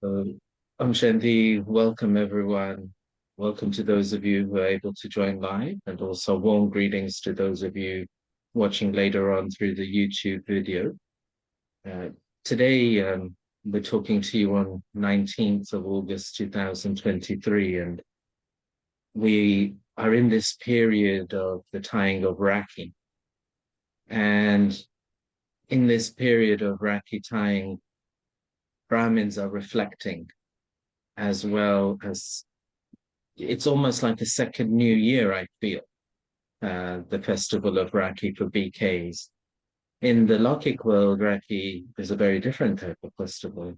So, Shanti, welcome everyone. Welcome to those of you who are able to join live, and also warm greetings to those of you watching later on through the YouTube video. Uh, Today, we're talking to you on 19th of August 2023, and we are in this period of the tying of Rakhi. And in this period of Rakhi tying, Brahmins are reflecting as well as it's almost like a second new year, I feel, the festival of Rakhi for BKs. In the Lokik world, Rakhi is a very different type of festival.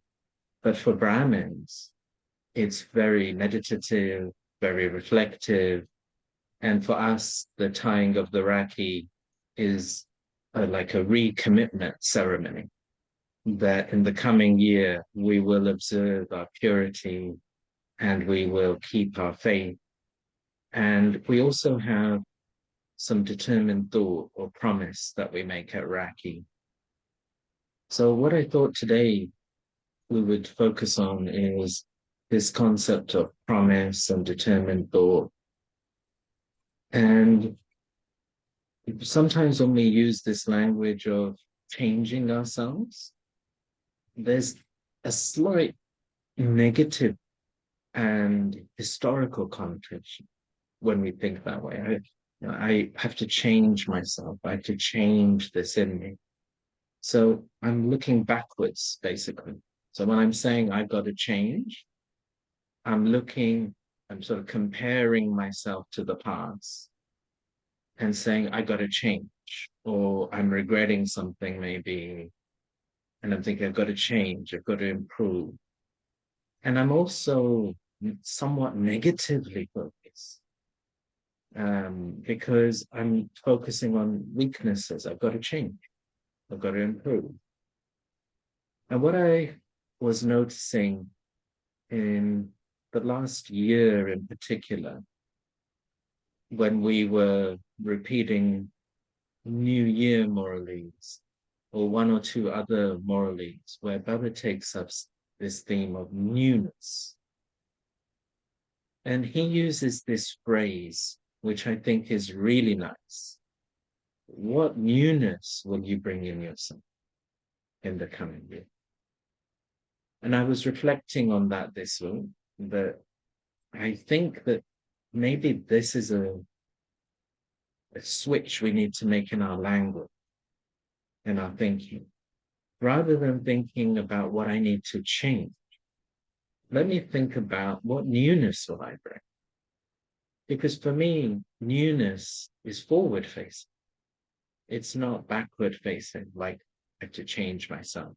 But for Brahmins, it's very meditative, very reflective. And for us, the tying of the Rakhi is like a recommitment ceremony that in the coming year, we will observe our purity and we will keep our faith. And we also have some determined thought or promise that we make at Rakhi. So what I thought today we would focus on is this concept of promise and determined thought. And sometimes when we use this language of changing ourselves, there's a slight negative and historical connotation when we think that way. I have to change myself. I have to change this in me. So I'm looking backwards, basically. So when I'm saying I've got to change, I'm sort of comparing myself to the past and saying I got to change, or I'm regretting something maybe, and I'm thinking I've got to change, I've got to improve. And I'm also somewhat negatively focused because I'm focusing on weaknesses. I've got to change, I've got to improve. And what I was noticing in the last year in particular, when we were repeating New Year moralities or one or two other moralities, where Baba takes up this theme of newness. And he uses this phrase, which I think is really nice. What newness will you bring in yourself in the coming year? And I was reflecting on that this week, that I think that maybe this is a switch we need to make in our language, in our thinking. Rather than thinking about what I need to change, let me think about what newness will I bring? Because for me, newness is forward facing. It's not backward facing, like I have to change myself.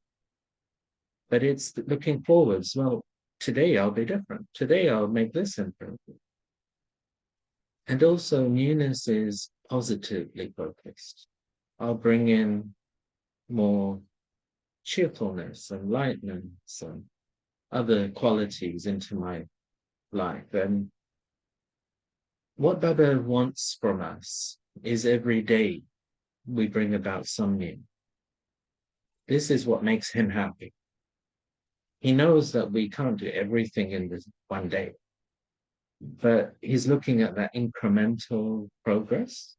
But it's looking forwards. Well, today I'll be different. Today I'll make this improvement. And also, newness is positively focused. I'll bring in more cheerfulness and lightness and other qualities into my life. And what Baba wants from us is every day we bring about some new. This is what makes him happy. He knows that we can't do everything in this one day, but he's looking at that incremental progress.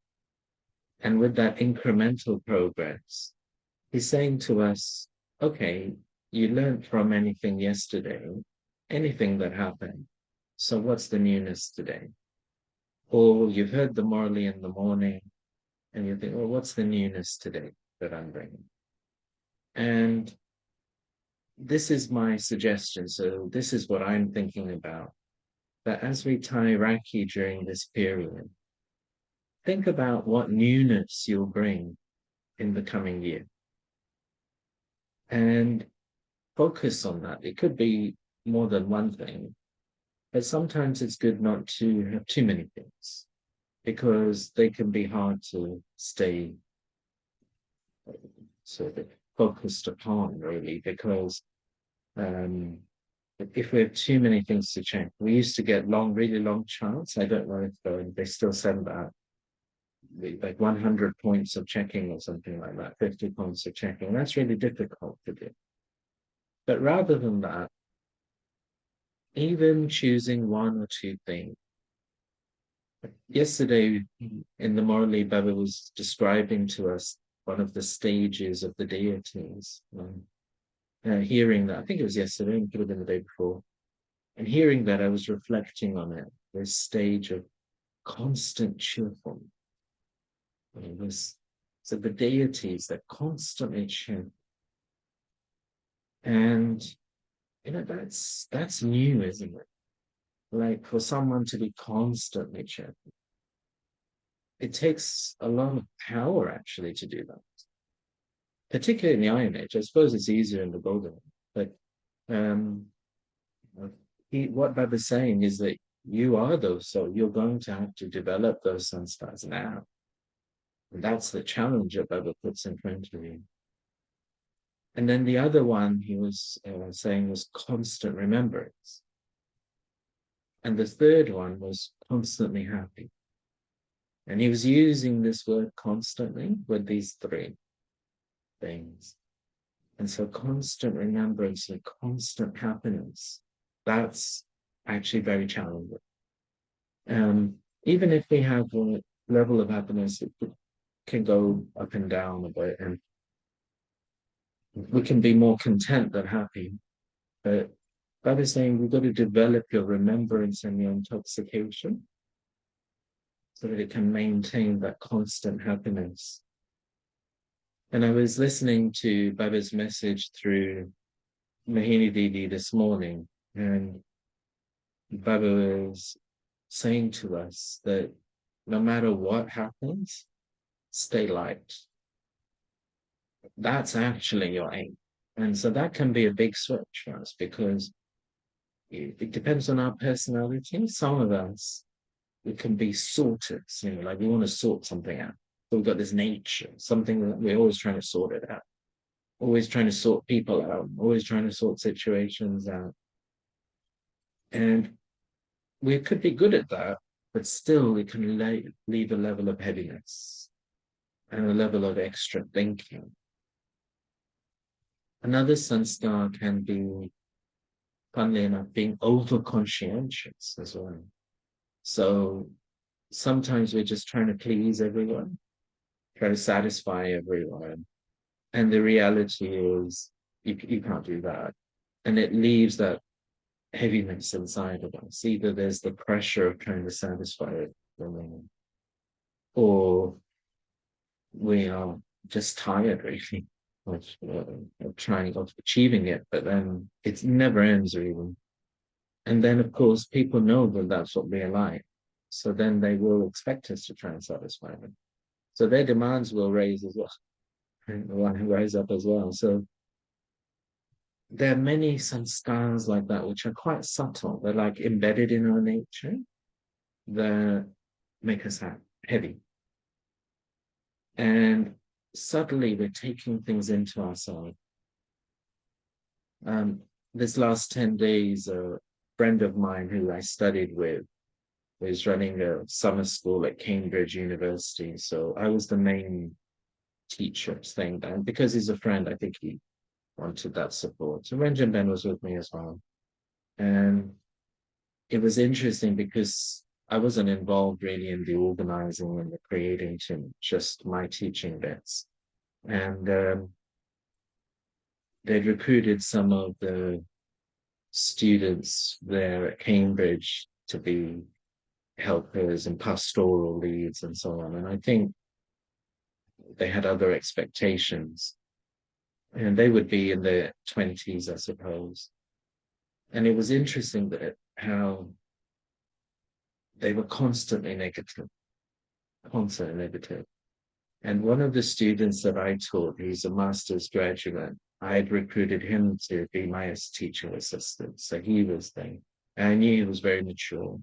And with that incremental progress, he's saying to us, okay, you learned from anything yesterday, anything that happened. So what's the newness today? Or you've heard the morally in the morning and you think, well, what's the newness today that I'm bringing? And this is my suggestion. So this is what I'm thinking about. That as we tie Rakhi during this period, think about what newness you'll bring in the coming year. And focus on that. It could be more than one thing, but sometimes it's good not to have too many things because they can be hard to stay sort of focused upon, really, because if we have too many things to check, we used to get really long charts. I don't know if they still send that, like 100 points of checking or something like that, 50 points of checking. That's really difficult to do. But rather than that, even choosing one or two things. Yesterday in the Morley, Baba was describing to us one of the stages of the deities. Hearing that, I think it was yesterday, it could have been the day before. And hearing that, I was reflecting on it, this stage of constant cheerfulness. This, so the deities that constantly cheer. And that's new, isn't it? Like for someone to be constantly cheerful. It takes a lot of power actually to do that. Particularly in the Iron Age. I suppose it's easier in the Golden Age. But um, what Baba's saying is that you are those, so you're going to have to develop those sanskars now. And that's the challenge that Baba puts in front of you. And then the other one he was saying was constant remembrance. And the third one was constantly happy. And he was using this word constantly with these three things. And so constant remembrance and constant happiness, that's actually very challenging. Even if we have a level of happiness, it can go up and down a bit, and we can be more content than happy. But that is saying we've got to develop your remembrance and your intoxication so that it can maintain that constant happiness. And I was listening to Baba's message through Mahini Didi this morning, and Baba was saying to us that no matter what happens, stay light. That's actually your aim. And so that can be a big switch for us because it depends on our personality. Some of us, we can be sorters, like we want to sort something out. So we've got this nature, something that we're always trying to sort it out, always trying to sort people out, always trying to sort situations out. And we could be good at that, but still we can leave a level of heaviness and a level of extra thinking. Another sanskar can be, funnily enough, being over conscientious as well. So sometimes we're just trying to please everyone, try to satisfy everyone. And the reality is you can't do that. And it leaves that heaviness inside of us. Either there's the pressure of trying to satisfy everyone, or we are just tired, really, of trying, of achieving it, but then it never ends, really. And then, of course, people know that that's what we're like. So then they will expect us to try and satisfy them. So their demands will raise as well, rise up as well. So there are many sanskars like that, which are quite subtle. They're like embedded in our nature that make us heavy. And subtly, we're taking things into ourselves. This last 10 days, a friend of mine who I studied with was running a summer school at Cambridge University. So I was the main teacher staying there. And because he's a friend, I think he wanted that support. So Ranjan Ben was with me as well. And it was interesting because I wasn't involved really in the organizing and the creating, just my teaching bits. And they'd recruited some of the students there at Cambridge to be helpers and pastoral leads and so on. And I think they had other expectations. And they would be in their 20s, I suppose. And it was interesting that how they were constantly negative, constantly negative. And one of the students that I taught, he's a master's graduate, I had recruited him to be my teaching assistant. So he was there. And I knew he was very mature.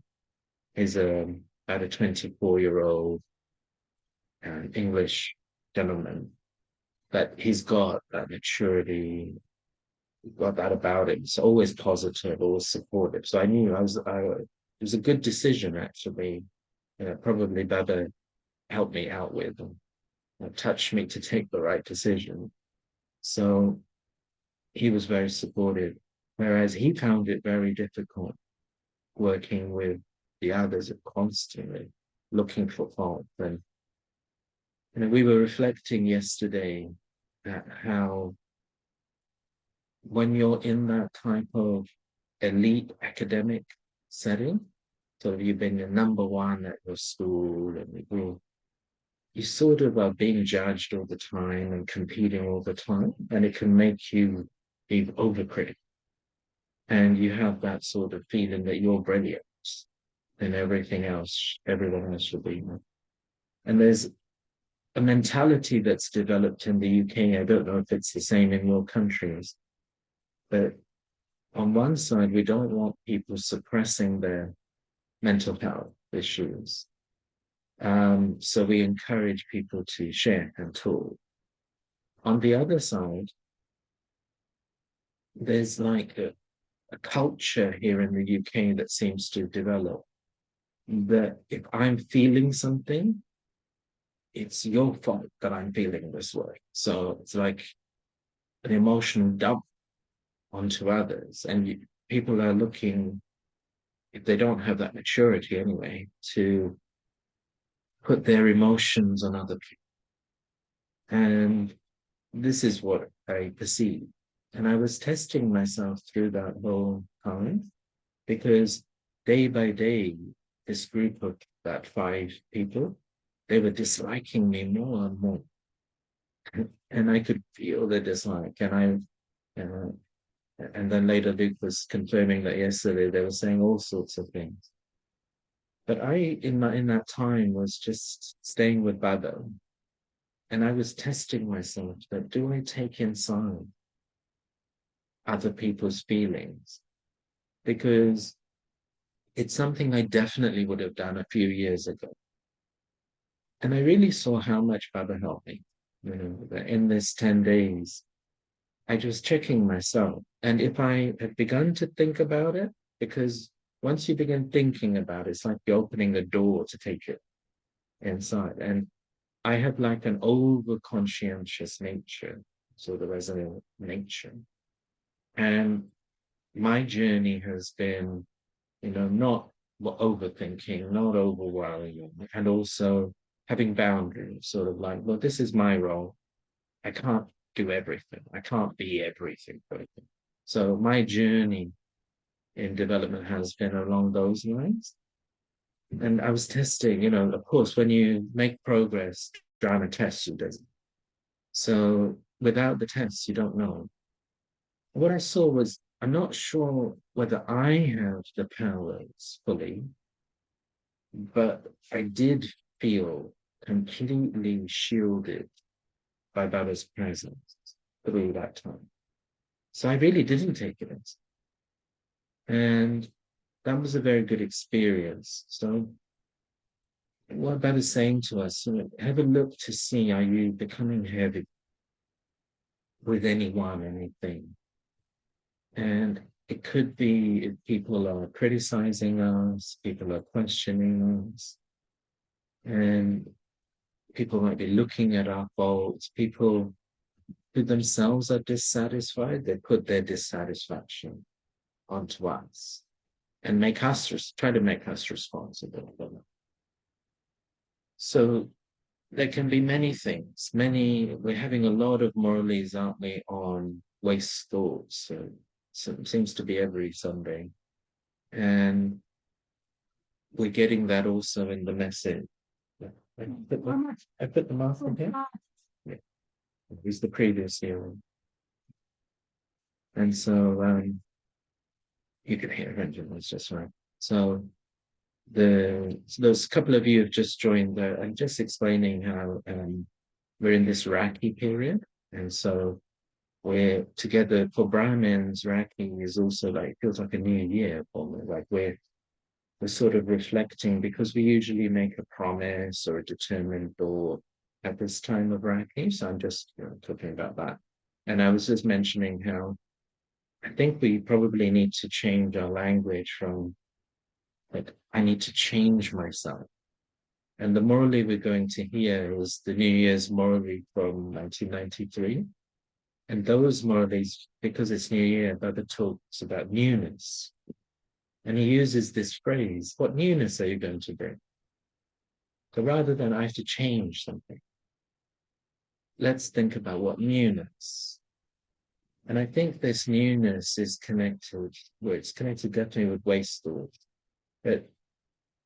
He's about a 24-year-old English gentleman, but he's got that maturity, got that about him. It's always positive, always supportive. So I knew it was a good decision, actually. Probably Baba helped me out with and touched me to take the right decision. So he was very supportive. whereas he found it very difficult working with the others constantly looking for fault. And we were reflecting yesterday at how when you're in that type of elite academic setting, so you've been the number one at your school and you sort of are being judged all the time and competing all the time, and it can make you be overcritical. And you have that sort of feeling that you're brilliant and everyone else should be. And there's a mentality that's developed in the UK. I don't know if it's the same in your countries, but on one side, we don't want people suppressing their mental health issues. So we encourage people to share and talk. On the other side, there's like a culture here in the UK that seems to develop that if I'm feeling something, it's your fault that I'm feeling this way. So it's like an emotional dump onto others. And people are looking, if they don't have that maturity anyway, to put their emotions on other people. And this is what I perceive. And I was testing myself through that whole time because day by day, this group of that 5 people, they were disliking me more and more. And I could feel the dislike. And then later Luke was confirming that yesterday they were saying all sorts of things. But I, in that time, was just staying with Baba, and I was testing myself that do I take inside other people's feelings? Because it's something I definitely would have done a few years ago. And I really saw how much Baba helped me. In this 10 days, I was checking myself. And if I had begun to think about it, because once you begin thinking about it, it's like you're opening a door to take it inside. And I have like an over conscientious nature, sort of as a nature. And my journey has been, not overthinking, not over worrying, and also having boundaries, sort of like, well, this is my role. I can't do everything. I can't be everything. So my journey in development has been along those lines. And I was testing, of course, when you make progress, trying to test you doesn't. So without the tests, you don't know. What I saw was, I'm not sure whether I have the powers fully, but I did feel completely shielded by Baba's presence through that time. So I really didn't take it in. And that was a very good experience. So what Baba's saying to us, have a look to see, are you becoming heavy with anyone, anything? And it could be if people are criticizing us, people are questioning us, and people might be looking at our faults, people who themselves are dissatisfied, they put their dissatisfaction onto us and try to make us responsible for them. So there can be many things, we're having a lot of moralies, aren't we, on waste thoughts. So it seems to be every Sunday. And we're getting that also in the message. I put the mask in here. Yeah. It was the previous year. And so you can hear Benjamin, it's just right. So those couple of you have just joined. I'm just explaining how we're in this Raki period. And so we're together for Brahmins. Raki is also feels like a new year for me. Like we're sort of reflecting, because we usually make a promise or a determined thought at this time of Raki. So I'm just talking about that. And I was just mentioning how I think we probably need to change our language from I need to change myself. And the morally we're going to hear is the New Year's morally from 1993. And those more or less, because it's New Year, Baba talks about newness. And he uses this phrase, what newness are you going to bring? So rather than I have to change something, let's think about what newness. And I think this newness is connected, well, it's connected definitely with waste storage. But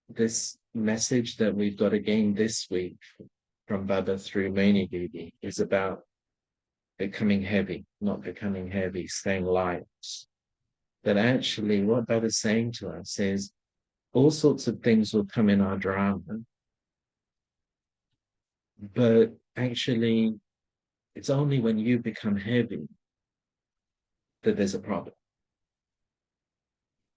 this message that we've got again this week from Baba through Mani Didi is about becoming heavy, not becoming heavy, staying light. That actually what Baba's saying to us is all sorts of things will come in our drama, but actually it's only when you become heavy that there's a problem.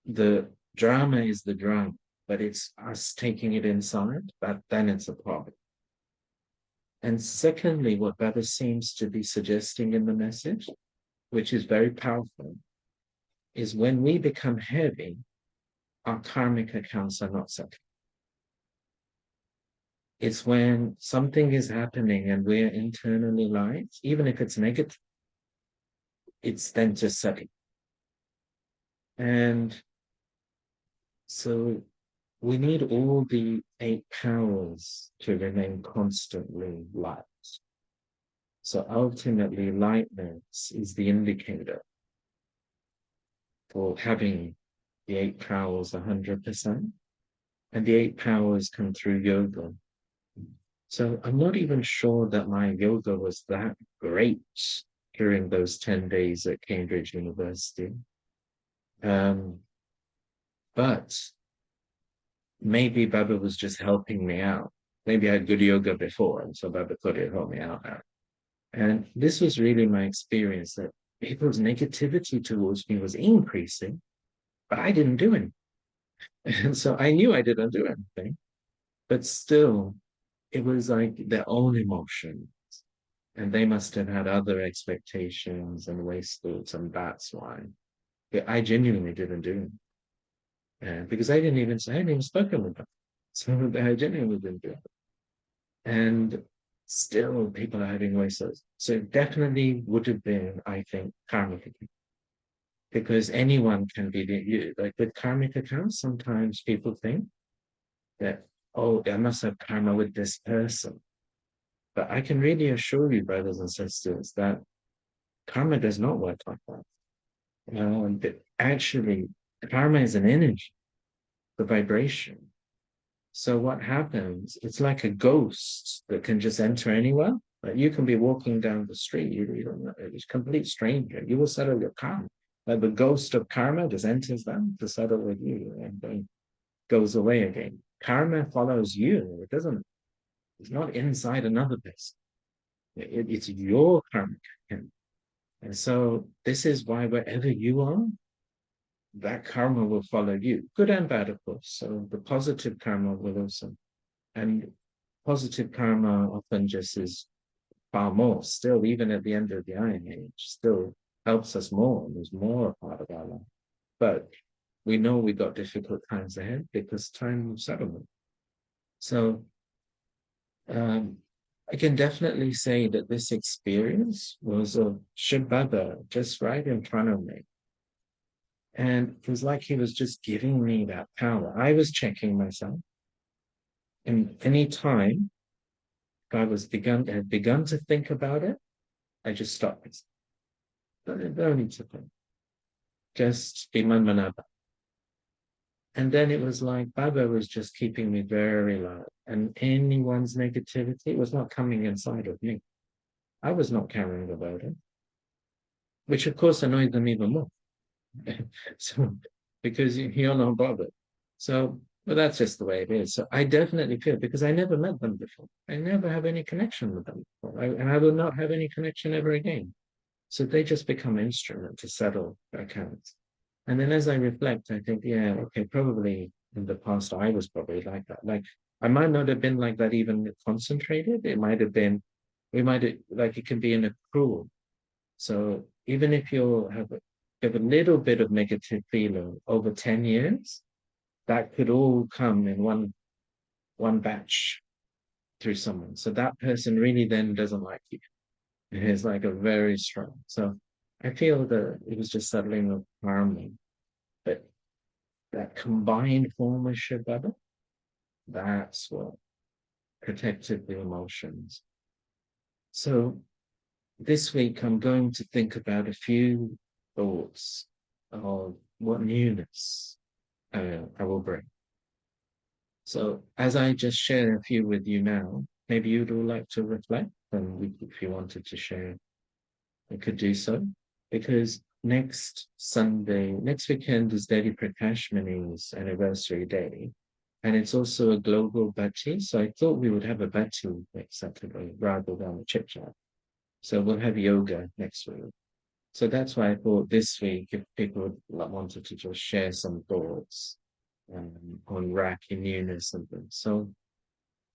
The drama is the drama, but it's us taking it inside, but then it's a problem. And secondly, what Baba seems to be suggesting in the message, which is very powerful, is when we become heavy, our karmic accounts are not settled. It's when something is happening and we're internally light, even if it's negative, it's then just settling. And so we need all the 8 powers to remain constantly light. So ultimately, lightness is the indicator for having the 8 powers 100%. And the 8 powers come through yoga. So I'm not even sure that my yoga was that great during those 10 days at Cambridge University. But maybe Baba was just helping me out. Maybe I had good yoga before, and so Baba thought he'd help me out now. And this was really my experience, that people's negativity towards me was increasing, but I didn't do anything. And so I knew I didn't do anything, but still, it was like their own emotion. And they must have had other expectations and waste thoughts, and that's why. But I genuinely didn't do it. Because I hadn't even spoken with them. So I genuinely didn't do it. And still people are having waste thoughts. So it definitely would have been, I think, karmic. Because anyone can be like with karmic accounts, sometimes people think that, oh, I must have karma with this person. But I can really assure you, brothers and sisters, that karma does not work like that. Actually, karma is an energy, the vibration. So what happens, it's like a ghost that can just enter anywhere. Like you can be walking down the street, you don't know, it's a complete stranger. You will settle your karma. Like the ghost of karma just enters them to settle with you and then goes away again. Karma follows you. It doesn't, it's not inside another person. It's your karma. And so this is why wherever you are, that karma will follow you, good and bad, of course. So the positive karma will also, and positive karma often just is far more, still, even at the end of the Iron Age, still helps us more. There's more a part of our life. But we know we got difficult times ahead because time of settlement. So I can definitely say that this experience was of Shiv Baba just right in front of me. And it was like he was just giving me that power. I was checking myself. And any time I had begun to think about it, I just stopped myself. Don't need to think. Just be manmanaba. And then it was like Baba was just keeping me very low. And anyone's negativity was not coming inside of me. I was not carrying the burden, which of course annoyed them even more. So because you're not bothered. So, but that's just the way it is. So I definitely feel, because I never met them before. I never have any connection with them before. And I will not have any connection ever again. So they just become an instrument to settle accounts. And then as I reflect, I think, yeah, okay, probably in the past I was probably like that. Like I might not have been like that even concentrated. It might have been, we might have, like it can be in a accrual. So even if you have a little bit of negative feeling over 10 years, that could all come in one batch through someone. So that person really then doesn't like you. It's like a very strong. So I feel that it was just settling of harmony, but that combined form of Shabbat, that's what protected the emotions. So this week I'm going to think about a few thoughts of what newness I will bring. So as I just share a few with you now, maybe you'd all like to reflect, and if you wanted to share, we could do so. Because next Sunday, next weekend is Devi Prakash Mani's anniversary day. And it's also a global bhatti. So I thought we would have a bhatti next Saturday rather than a chit chat. So we'll have yoga next week. So that's why I thought this week, if people wanted to just share some thoughts on Raki newness and things. So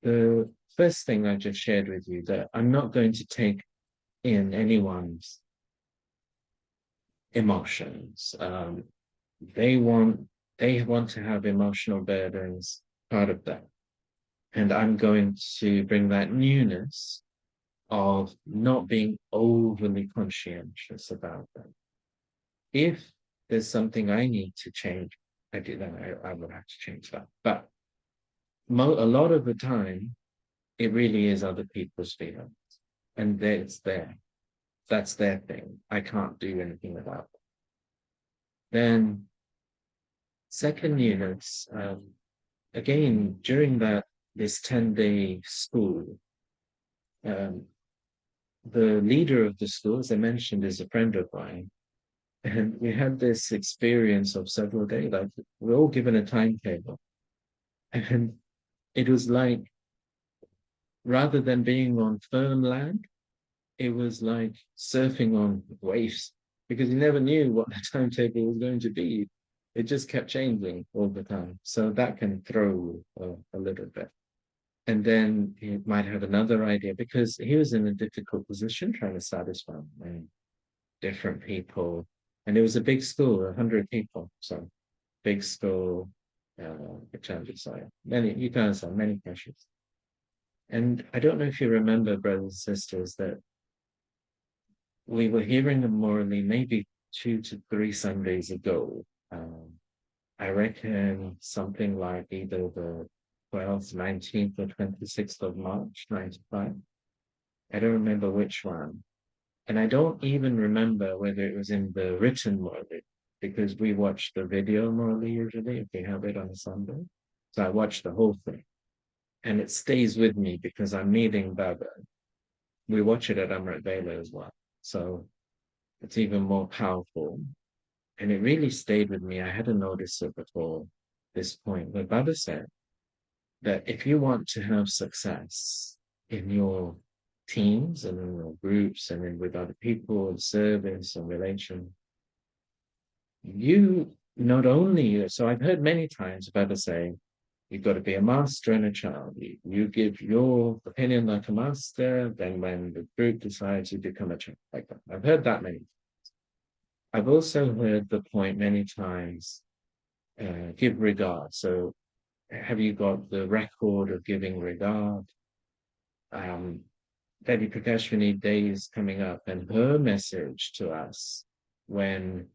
the first thing I just shared with you that I'm not going to take in anyone's emotions. They want they want to have emotional burdens, part of that. And I'm going to bring that newness of not being overly conscientious about them. If there's something I need to change, I do that. I would have to change that. But a lot of the time, it really is other people's feelings, and it's there. That's their thing. I can't do anything about it. Then, second units, again, during this 10-day school, um, the leader of the school, as I mentioned, is a friend of mine. And we had this experience of several days, like we're all given a timetable. And it was like, rather than being on firm land, it was like surfing on waves because you never knew what the timetable was going to be. It just kept changing all the time. So that can throw a little bit. And then he might have another idea because he was in a difficult position trying to satisfy different people. And it was a big school, 100 people. So big school, many, you guys have many pressures. And I don't know if you remember, brothers and sisters, that we were hearing them morally maybe 2 to 3 Sundays ago. Um, I reckon something like either the 12th, 19th, or 26th of March, 95. I don't remember which one. And I don't even remember whether it was in the written Morley, because we watch the video Morley usually if we have it on Sunday. So I watched the whole thing. And it stays with me because I'm meeting Baba. We watch it at Amrit Vela as well. So it's even more powerful. And it really stayed with me. I hadn't noticed it before this point. But Baba said that if you want to have success in your teams and in your groups and in with other people, service and relation, you not only, so I've heard many times Baba say, you've got to be a master and a child. You give your opinion like a master, then when the group decides, you become a child like that. I've heard that many. I've also heard the point many times, give regard. So have you got the record of giving regard? Devi Prakashvani Day is coming up, and her message to us when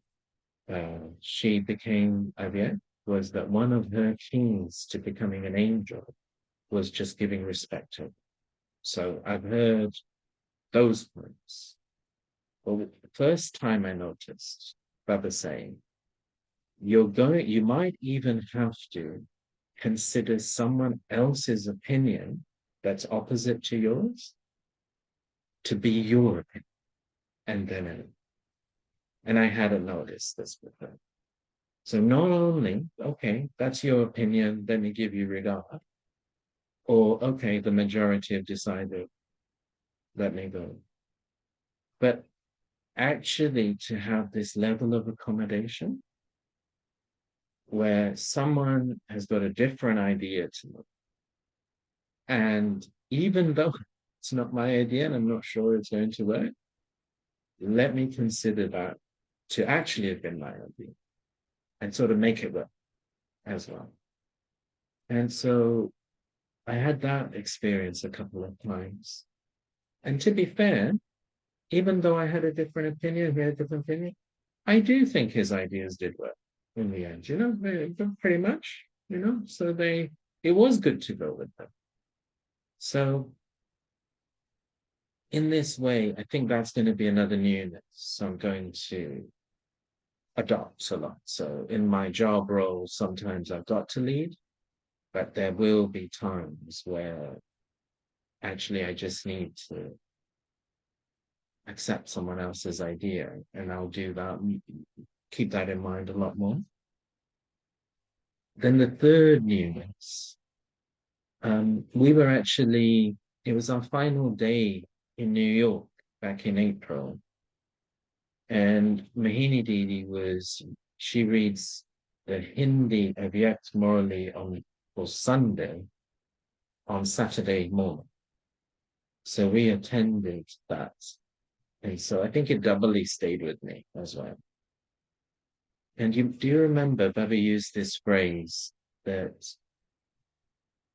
she became Avya was that one of her keys to becoming an angel was just giving respect to her. So I've heard those points. Well, the first time I noticed Baba saying, you might even have to consider someone else's opinion that's opposite to yours to be your opinion. And then, and I hadn't noticed this before. So not only, okay, that's your opinion, let me give you regard, or okay, the majority have decided, let me go. But actually to have this level of accommodation where someone has got a different idea to them. And even though it's not my idea and I'm not sure it's going to work, let me consider that to actually have been my idea and sort of make it work as well. And so I had that experience a couple of times. And to be fair, even though I had a different opinion, he had a different opinion, I do think his ideas did work in the end, pretty much, so it was good to go with them. So in this way, I think that's going to be another newness I'm going to adopt a lot. So in my job role, sometimes I've got to lead, but there will be times where actually I just need to accept someone else's idea, and I'll do that. Keep that in mind a lot more. Then the third newness, we were actually, it was our final day in New York back in April. And Mohini Didi she reads the Hindi Avyakt Morally for Sunday on Saturday morning. So we attended that. And so I think it doubly stayed with me as well. And do you remember Baba used this phrase that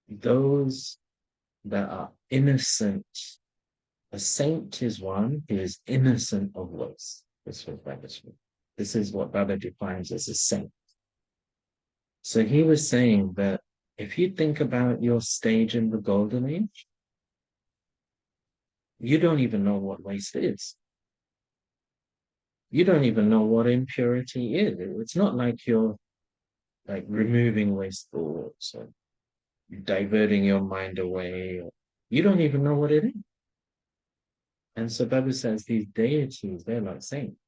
those that are innocent, a saint is one who is innocent of waste. This is what Baba defines as a saint. So he was saying that if you think about your stage in the golden age, you don't even know what waste is. You don't even know what impurity is. It's not like you're like removing waste thoughts or diverting your mind away. You don't even know what it is. And so Baba says these deities, they're like saints.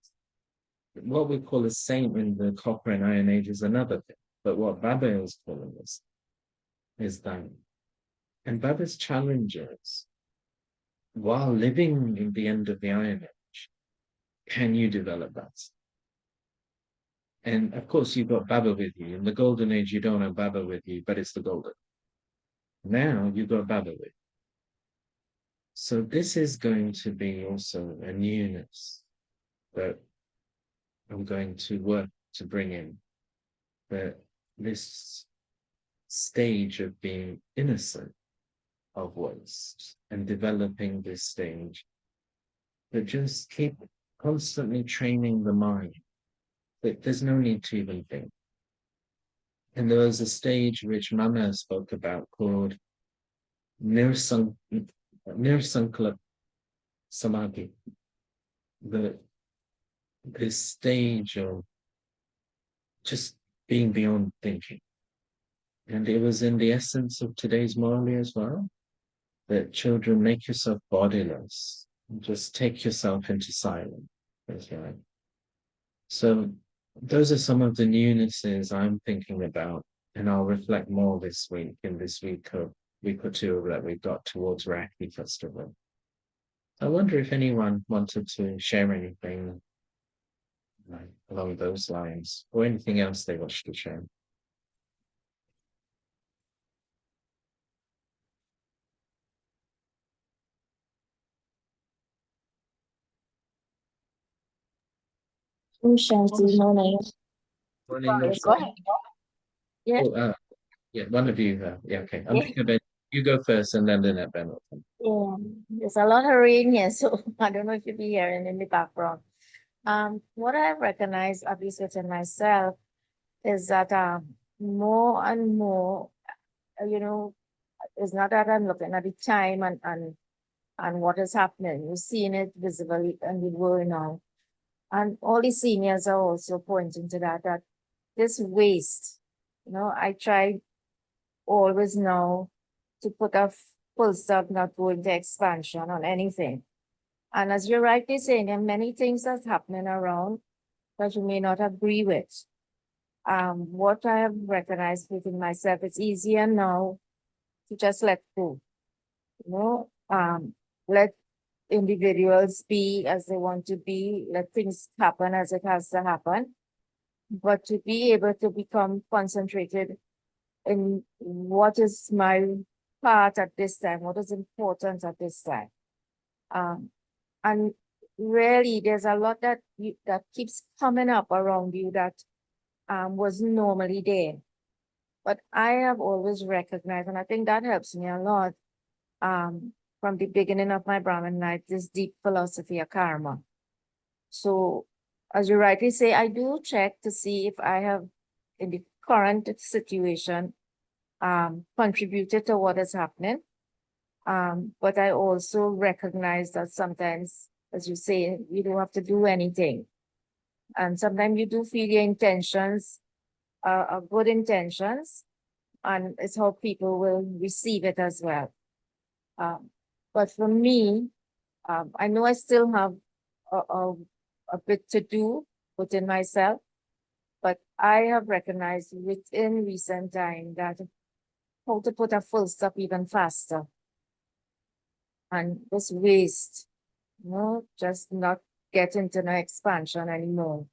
What we call a saint in the copper and iron age is another thing. But what Baba is calling us is that. And Baba's challenges, while living in the end of the iron age, can you develop that? And of course, you've got Baba with you. In the golden age, you don't have Baba with you, but it's the golden. Now you've got Baba with you. So this is going to be also a newness that I'm going to work to bring in. That this stage of being innocent of waste and developing this stage, that just keep constantly training the mind that there's no need to even think. And there was a stage which Mama spoke about called Nirsankalap Samadhi, this stage of just being beyond thinking. And it was in the essence of today's Morali as well, that children, make yourself bodiless, just take yourself into silence. Right. So those are some of the newnesses I'm thinking about, and I'll reflect more this week, in this week or two that we've got towards Rakhi Festival. I wonder if anyone wanted to share anything along those lines, or anything else they wish to share. Shanti, morning. Morning, Yes, go ahead. Yeah. Oh, yeah, one of you. Yeah, okay. I'm thinking about you go first, and then Lynette Ben. Yeah, there's a lot of rain here, so I don't know if you'll be hearing in the background. What I recognize, at least within myself, is that more and more, you know, it's not that I'm looking at the time and what is happening. You're seeing it visibly in the world now. And all the seniors are also pointing to that this waste, I try always now to put a full stop, not go into expansion on anything. And as you're rightly saying, there are many things that's happening around that you may not agree with. What I have recognized within myself, it's easier now to just let go. Let individuals be as they want to be, let things happen as it has to happen. But to be able to become concentrated in what is my part at this time, what is important at this time. And really, there's a lot that keeps coming up around you that was normally there. But I have always recognized, and I think that helps me a lot, from the beginning of my Brahmin life, this deep philosophy of karma. So, as you rightly say, I do check to see if I have, in the current situation, contributed to what is happening. But I also recognize that sometimes, as you say, you don't have to do anything. And sometimes you do feel your intentions are good intentions, and it's how people will receive it as well. Um, but for me, I know I still have a, a, a bit to do within myself, but I have recognized within recent time that how to put a full stop even faster and this waste, just not get into no expansion anymore.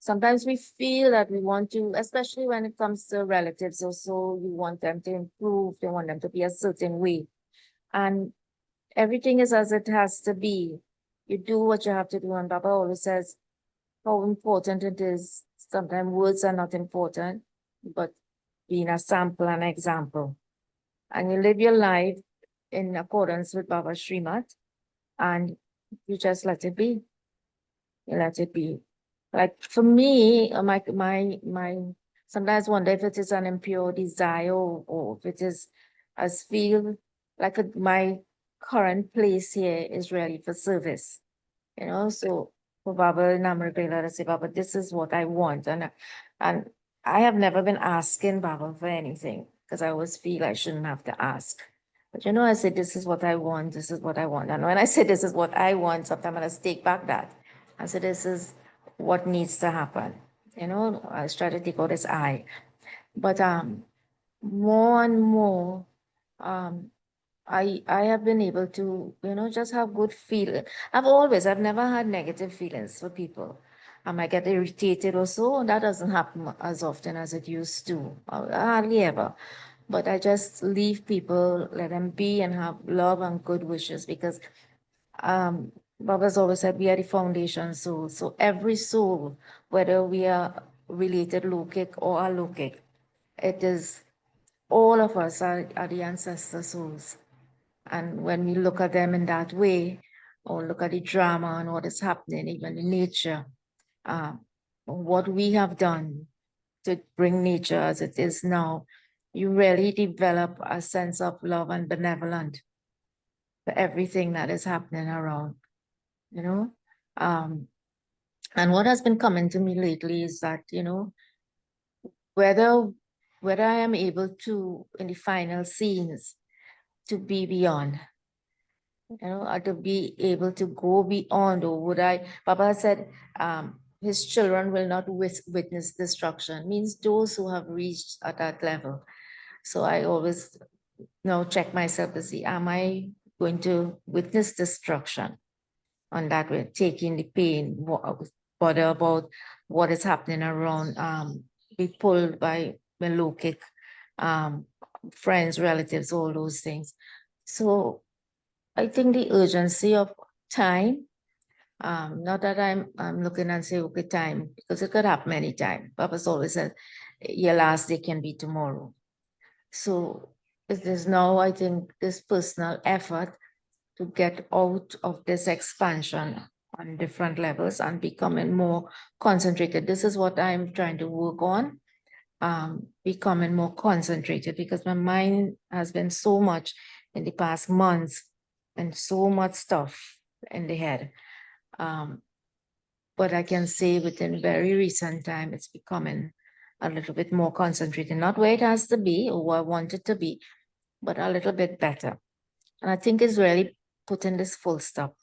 Sometimes we feel that we want to, especially when it comes to relatives or so, you want them to improve, you want them to be a certain way. And everything is as it has to be. You do what you have to do. And Baba always says how important it is. Sometimes words are not important, but being a sample and example. And you live your life in accordance with Baba Srimad, and you just let it be. You let it be. Like for me, my sometimes wonder if it is an impure desire or if it is as feel like my current place here is really for service. So for Baba Namrapela to say, Baba, this is what I want. And I have never been asking Baba for anything because I always feel I shouldn't have to ask. But I said, this is what I want, this is what I want. And when I say this is what I want, sometimes I just take back that. I said, this is what needs to happen. I try to take out this I. But more and more, um, I have been able to, just have good feeling. I've never had negative feelings for people. I might get irritated or so. That doesn't happen as often as it used to, hardly ever. But I just leave people, let them be and have love and good wishes because Baba's always said we are the foundation soul. So every soul, whether we are related lokic or alokic, it is all of us are the ancestor souls. And when we look at them in that way, or look at the drama and what is happening, even in nature, what we have done to bring nature as it is now, you really develop a sense of love and benevolence for everything that is happening around, you know. Um, and what has been coming to me lately is that, whether whether I am able to, in the final scenes, to be beyond, or to be able to go beyond, or would I, Papa said, his children will not witness destruction, means those who have reached at that level. So I always check myself to see, am I going to witness destruction on that way, taking the pain, bother about what is happening around, be pulled by Melokic, friends, relatives, all those things. So I think the urgency of time, not that I'm looking and say, okay, time, because it could happen anytime. Papa's always said, your last day can be tomorrow. So it is now, I think, this personal effort to get out of this expansion on different levels and becoming more concentrated. This is what I'm trying to work on, becoming more concentrated because my mind has been so much in the past months and so much stuff in the head. But I can say within very recent time, it's becoming a little bit more concentrated, not where it has to be or where I want it to be, but a little bit better. And I think it's really putting this full stop,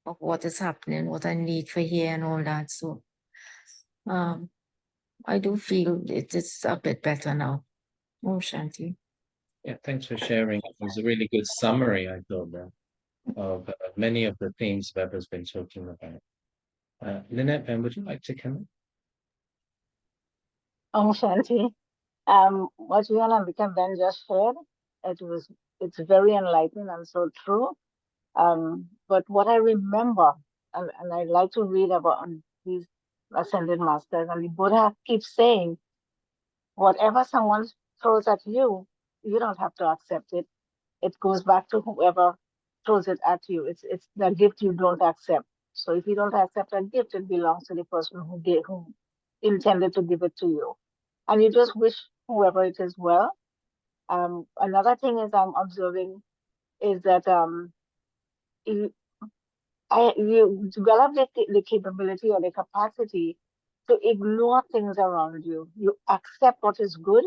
of what is happening, what I need for here and all that. So I do feel it is a bit better now. Oh, Shanti. Yeah, thanks for sharing. It was a really good summary, I thought, there, of many of the themes Web has been talking about. Lynette, Ben, would you like to come in? Shanti, what you and Ambika Ben just shared, it's very enlightening and so true. But what I remember, and I like to read about on these ascended masters, and the Buddha keeps saying, whatever someone throws at you, you don't have to accept it. it goes back to whoever throws it at you. It's the gift you don't accept. So if you don't accept a gift, it belongs to the person who intended to give it to you, and you just wish whoever it is well. Another thing is I'm observing is that you, you develop the capability or the capacity to ignore things around you. You accept what is good.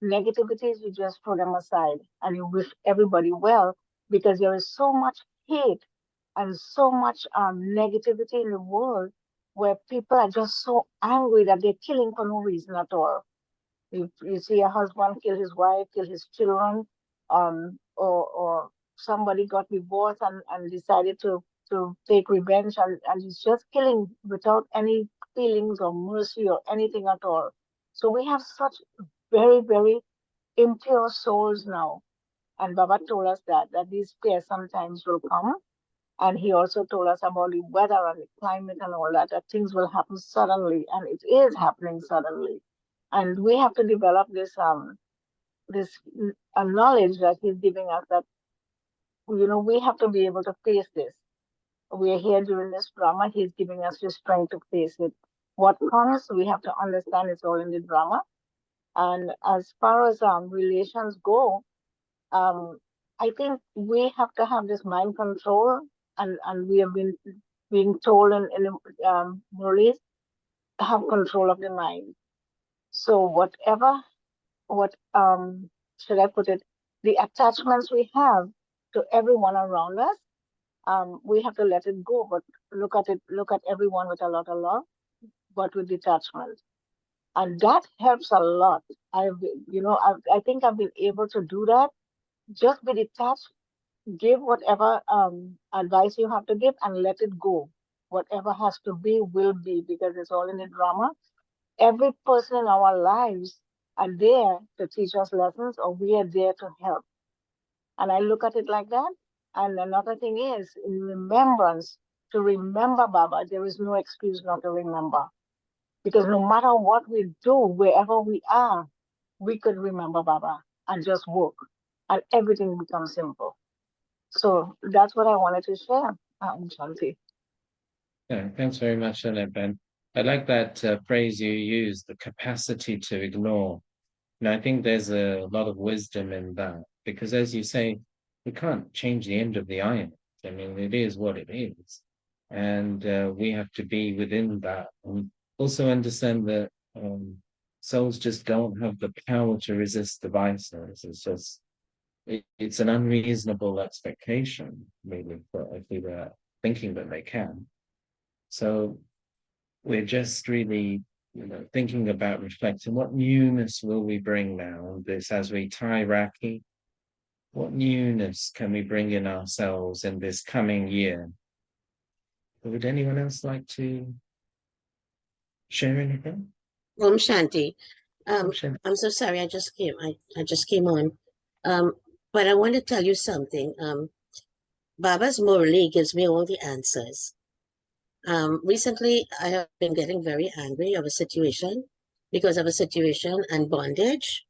Negativities, you just throw them aside and you wish everybody well because there is so much hate and so much negativity in the world where people are just so angry that they're killing for no reason at all. You see a husband kill his wife, kill his children, or somebody got divorced and decided to take revenge and he's just killing without any feelings or mercy or anything at all. So we have such very, very impure souls now. And Baba told us that these pairs sometimes will come. And he also told us about the weather and the climate and all that, that things will happen suddenly, and it is happening suddenly. And we have to develop this knowledge that he's giving us that we have to be able to face this. We are here during this drama. He's giving us the strength to face it. What comes, we have to understand it's all in the drama. And as far as relations go, um, I think we have to have this mind control, and we have been being told in the Murlis, have control of the mind. So what should I put it? The attachments we have to everyone around us, we have to let it go. But look at everyone with a lot of love, but with detachment, and that helps a lot. I think I've been able to do that. Just be detached, give whatever advice you have to give, and let it go. Whatever has to be will be because it's all in the drama. Every person in our lives are there to teach us lessons, or we are there to help. And I look at it like that. And another thing is, in remembrance, to remember Baba, there is no excuse not to remember. Because no matter what we do, wherever we are, we could remember Baba and just work, and everything becomes simple. So that's what I wanted to share, Shanti. Yeah, thanks very much, Ben. I like that phrase you used, the capacity to ignore. And I think there's a lot of wisdom in that because, as you say, we can't change the end of the iron. I mean, it is what it is. And we have to be within that. And also understand that souls just don't have the power to resist the vices. It's just, it's an unreasonable expectation, really, for if we were thinking that they can. So we're just really, thinking about reflecting what newness will we bring now? This as we tie Raki, what newness can we bring in ourselves in this coming year? Would anyone else like to share anything? Shanti. Sure. I'm so sorry. I just came on. Um, but I want to tell you something. Baba's Murli gives me all the answers. Recently, I have been getting very angry of a situation because of a situation and bondage.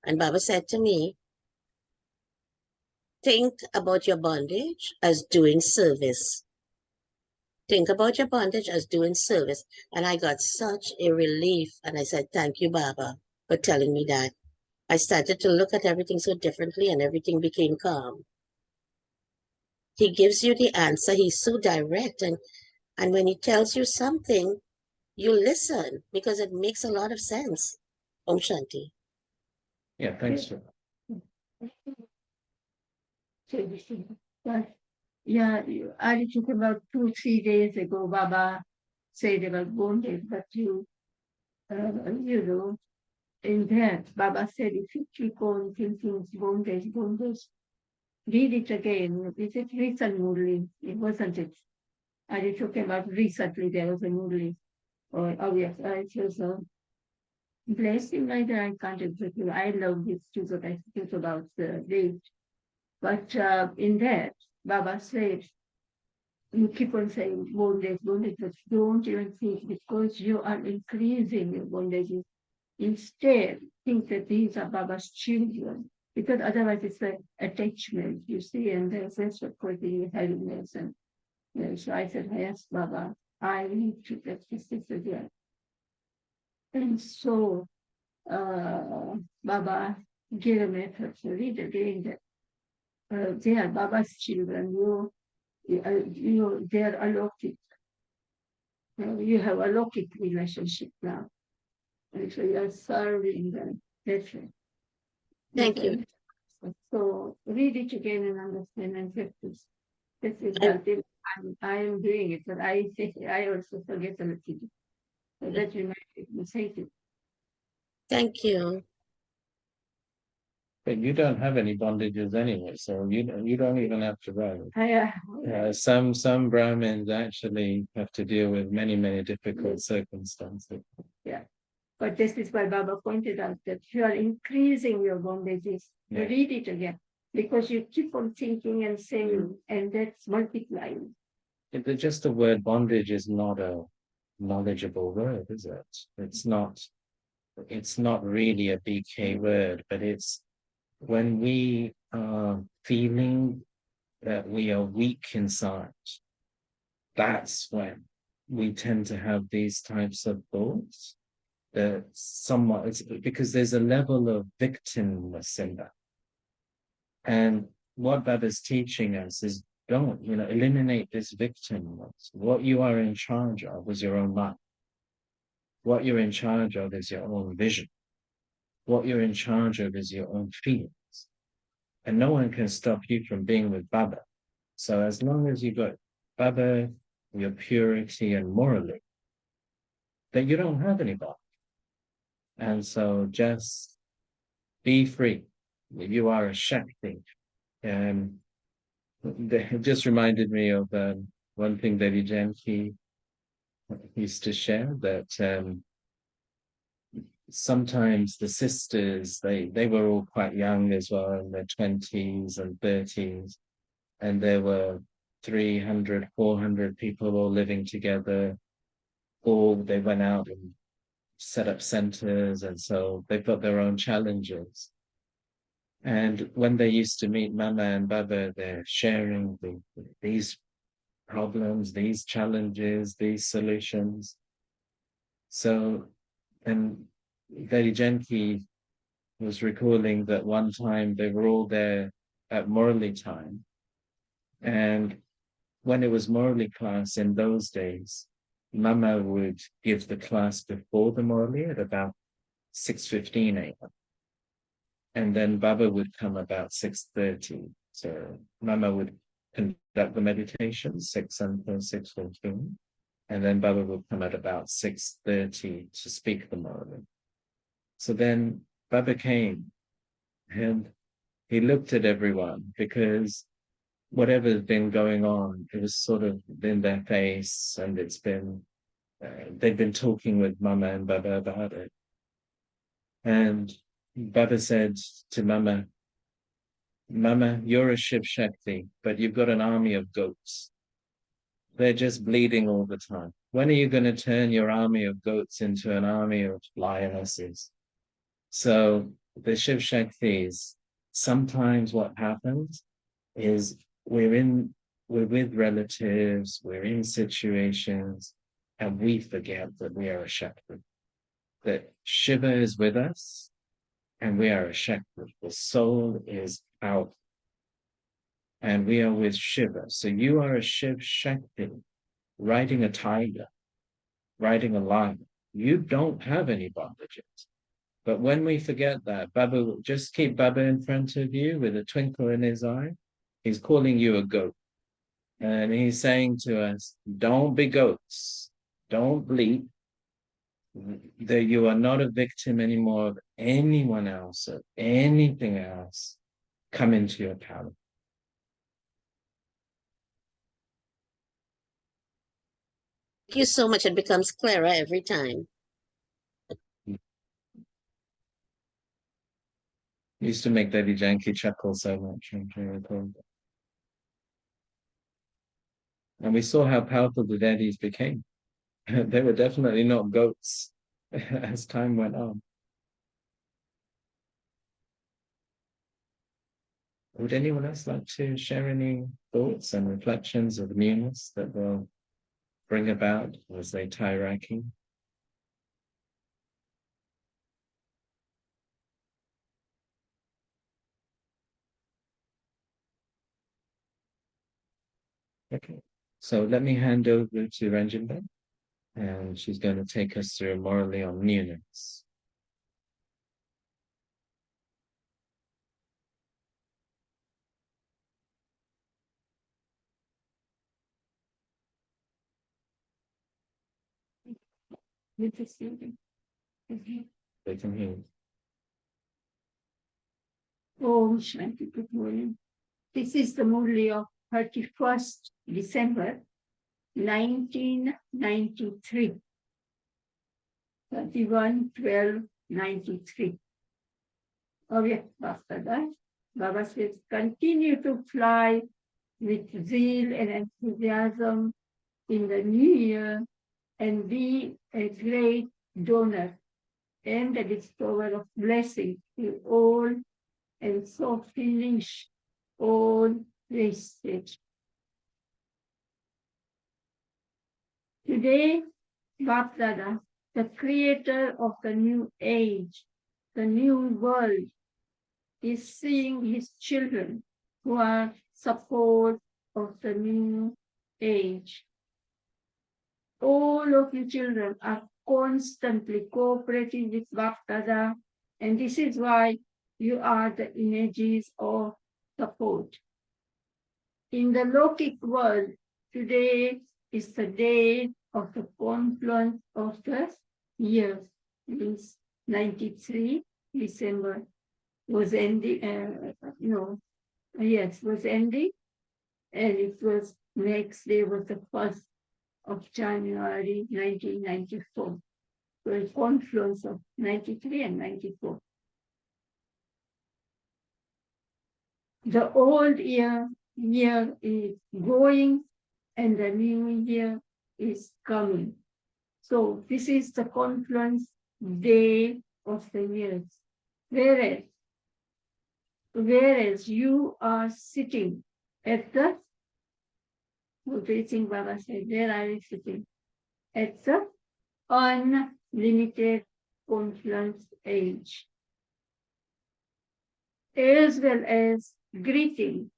And Baba said to me, think about your bondage as doing service. Think about your bondage as doing service. And I got such a relief. And I said, thank you, Baba, for telling me that. I started to look at everything so differently and everything became calm. He gives you the answer. He's so direct. And when he tells you something, you listen because it makes a lot of sense. Om Shanti. Yeah, thanks for Yeah, I took about 2, 3 days ago, Baba said about bondage, but in that, Baba said, if you keep on thinking bondage, read it again. Is it recently? It wasn't it. Are you talking about recently there was a movie? Oh yes, it was blessing like that. I can't exactly. I love this too, but I think about the date. But in that, Baba said, you keep on saying bondage, but don't even think because you are increasing your bondages. Instead, think that these are Baba's children. because otherwise it's like attachment, you see, and that's what causing heaviness. And so I said, yes, Baba, I need to practice this again. And so Baba gave a method to read again that they are Baba's children. They are allocated. You have a allocated relationship now. And so you are serving them. That's it. Thank you. So read it again and understand and practice. This is I- until I am doing it, but I think I also forget a little bit. So that reminded me, thank you. Thank you. But you don't have any bondages anyway, so you don't even have to worry. Some Brahmins actually have to deal with many difficult circumstances. Yeah. But this is why Baba pointed out that you are increasing your bondages. Yeah. Read it again because you keep on thinking and saying, and that's multiplying. Just the word bondage is not a knowledgeable word, is it? It's not really a BK word, but it's when we are feeling that we are weak inside, that's when we tend to have these types of thoughts that somewhat, it's because there's a level of victimness in that. And what Baba's teaching us is don't, eliminate this victimness. What you are in charge of is your own life. What you're in charge of is your own vision. What you're in charge of is your own feelings. And no one can stop you from being with Baba. So as long as you got Baba, your purity and morally, then you don't have anybody. And so just be free. You are a Shakti. And it just reminded me of one thing that Janki used to share, that sometimes the sisters, they were all quite young as well, in their 20s and 30s. And there were 300, 400 people all living together. They went out and set up centers, and so they've got their own challenges. And when they used to meet Mama and Baba, they're sharing these problems, these challenges, these solutions. So, and Daddy Genki was recalling that one time they were all there at Murli time. And when it was Murli class in those days, Mama would give the class before the Murli at about 6:15 a.m. And then Baba would come about 6:30. So Mama would conduct the meditation, 6 until 6:15. And then Baba would come at about 6:30 to speak the Murli. So then Baba came and he looked at everyone because whatever's been going on, it was sort of in their face, and it's been, they've been talking with Mama and Baba about it. And Baba said to Mama, Mama, you're a Shiv Shakti, but you've got an army of goats. They're just bleeding all the time. When are you going to turn your army of goats into an army of lionesses? So the Shiv Shaktis, sometimes what happens is we're with relatives, we're in situations, and we forget that we are a Shakti. That Shiva is with us, and we are a Shakti. The soul is out, and we are with Shiva. So you are a Shiv Shakti, riding a tiger, riding a lion. You don't have any bondages. But when we forget that, Baba, just keep Baba in front of you with a twinkle in his eye. He's calling you a goat. And he's saying to us, don't be goats. Don't bleat. That you are not a victim anymore of anyone else or anything else. Come into your power. Thank you so much. It becomes clearer every time. Used to make Daddy Janky chuckle so much. And we saw how powerful the daddies became. They were definitely not goats as time went on. Would anyone else like to share any thoughts and reflections of newness that will bring about as they tie racking? Okay, so let me hand over to Ranjinda, and she's going to take us through morally on newness. Interesting. They can hear you. Oh, Shanti, good morning. This is the Murli of 31st December 1993. 31/12/93. Oh yeah, after that, Baba says, continue to fly with zeal and enthusiasm in the new year and be a great donor and the bestower of blessings to all and so finish all wastage. Today, Bapdada, the creator of the new age, the new world, is seeing his children who are support of the new age. All of you children are constantly cooperating with Bapdada, and this is why you are the images of support. In the Lokic world, today is the day of the confluence of the years. Means 93 December was ending, was ending, and it was next day was the 1st of January 1994. So a confluence of 93 and 94. The old year is going and the new year is coming. So this is the confluence day of the years. Whereas you are sitting at the, Baba said, where are you sitting? At the unlimited confluence age. As well as greeting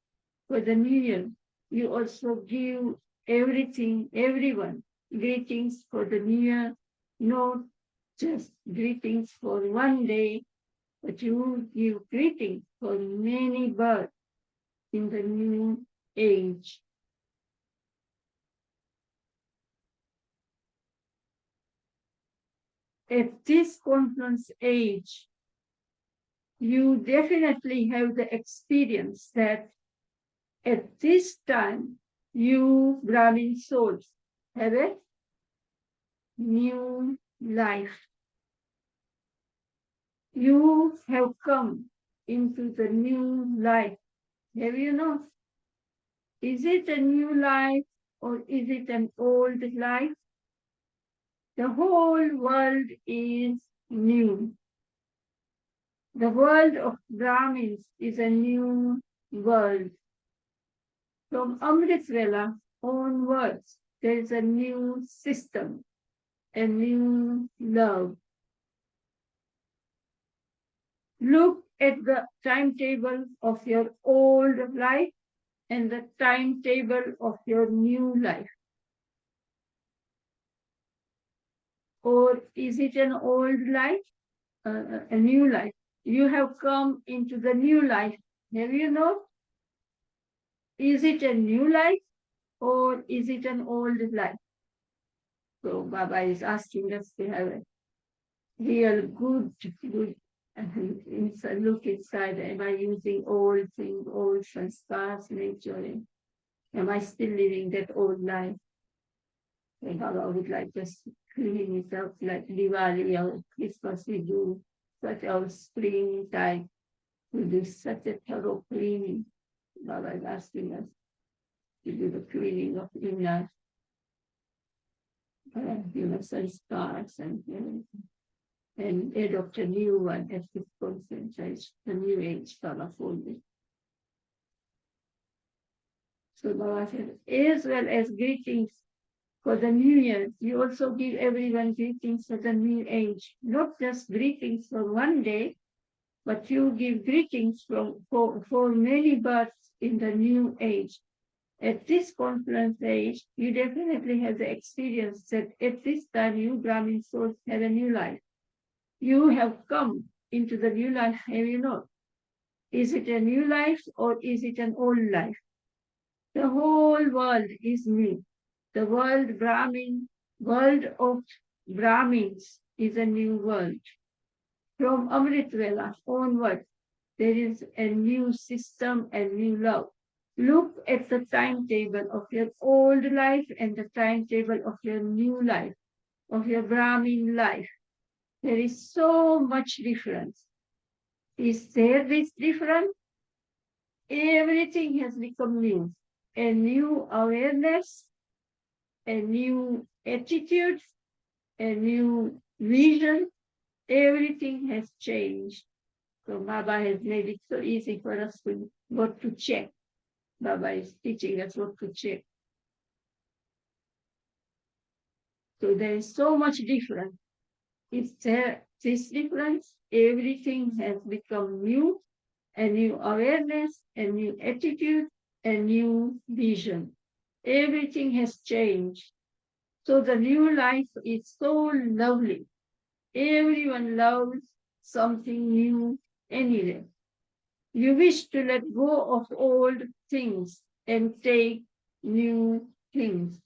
for the new year, you also give everyone greetings for the new year, not just greetings for one day, but you give greetings for many births in the new age. At this confluence age, you definitely have the experience that at this time, you Brahmin souls have a new life. You have come into the new life. Have you know? Is it a new life or is it an old life? The whole world is new. The world of Brahmins is a new world. From Amritvela onwards, there is a new system, a new love. Look at the timetable of your old life and the timetable of your new life. Or is it an old life, a new life? You have come into the new life. Have you know? Is it a new life or is it an old life? So Baba is asking us to have a real good look inside. Am I using old things, old sanskars, nature? Am I still living that old life? And Baba would like us to clean it up like Diwali or Christmas we do, such our spring time. We do such a thorough cleaning. Baba is asking us to do the cleaning of inner sanskars and adopt a new one at this concentration, the new age Baba folded. So Baba said, as well as greetings for the new year, you also give everyone greetings for the new age. Not just greetings for one day, but you give greetings for many births in the new age. At this conference age, you definitely have the experience that at this time you Brahmin souls have a new life. You have come into the new life, have you not? Is it a new life or is it an old life? The whole world is new. The world of Brahmins is a new world. From Amritvela onward, there is a new system and new love. Look at the timetable of your old life and the timetable of your new life, of your Brahmin life. There is so much difference. Is there this difference? Everything has become new. A new awareness, a new attitude, a new vision. Everything has changed. So Baba has made it so easy for us to what to check. Baba is teaching us what to check. So there is so much difference. Is there this difference? Everything has become new, a new awareness, a new attitude, a new vision. Everything has changed. So the new life is so lovely. Everyone loves something new anyway. You wish to let go of old things and take new things.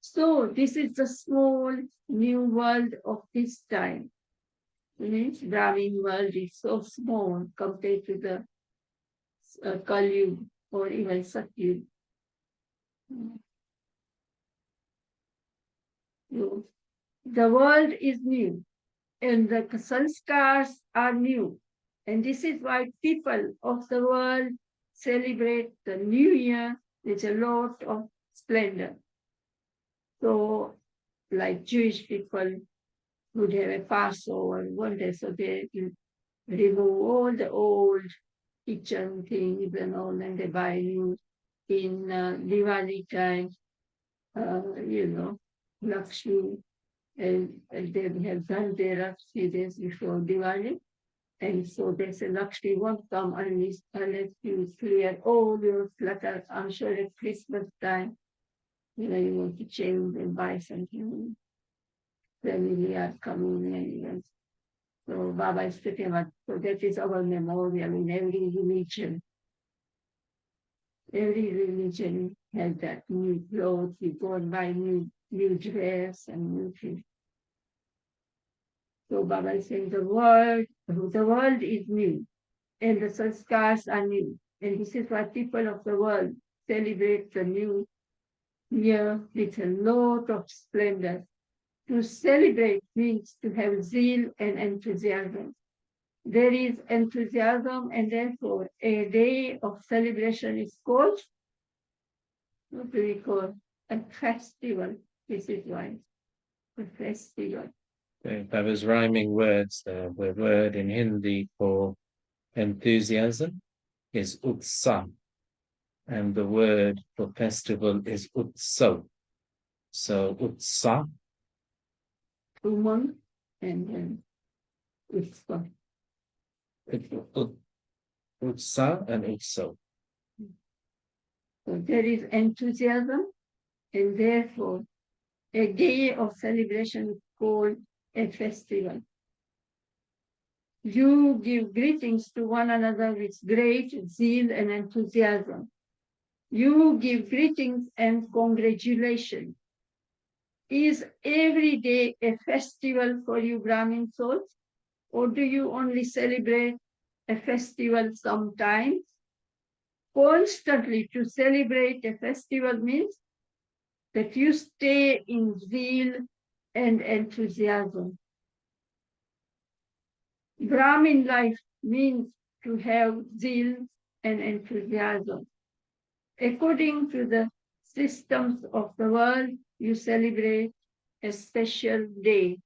So this is the small new world of this time. Brahmin world is so small compared to the Kali or even Satyug. The world is new and the sanskars are new. And this is why people of the world celebrate the new year with a lot of splendor. So, like Jewish people would have a Passover one day, so they remove all the old kitchen things and all, and they buy new in Diwali time, Lakshmi, and they have done their 3 days before Diwali. And so they say Lakshmi won't come unless you clear all your clutter. I'm sure at Christmas time, you want to change and buy something. Family are coming and so Baba is talking about, so that is our memorial in every religion. Every religion has that new clothes, you go and buy new dress and new things. So Baba is saying the world is new and the sanskars are new. And this is why people of the world celebrate the new year with a lot of splendor. To celebrate means to have zeal and enthusiasm. There is enthusiasm, and therefore a day of celebration is called, what do we call, a festival. This is why, a festival. That was rhyming words there. The word in Hindi for enthusiasm is utsav, and the word for festival is utsav. So utsav, Umang, and then Utsav. utsav and utsav. So there is enthusiasm, and therefore a day of celebration is called a festival. You give greetings to one another with great zeal and enthusiasm. You give greetings and congratulations. Is every day a festival for you Brahmin souls? Or do you only celebrate a festival sometimes? Constantly to celebrate a festival means that you stay in zeal and enthusiasm. Brahmin life means to have zeal and enthusiasm. According to the systems of the world, you celebrate a special day.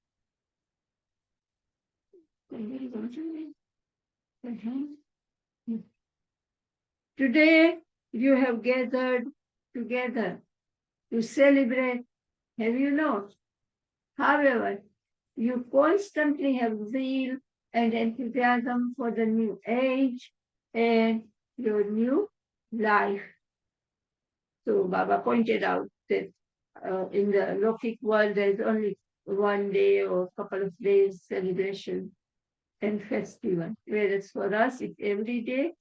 Today, you have gathered together to celebrate. Have you not? However, you constantly have zeal and enthusiasm for the new age and your new life. So Baba pointed out that in the Lokik world, there is only one day or couple of days celebration and festival, whereas for us, it's every day.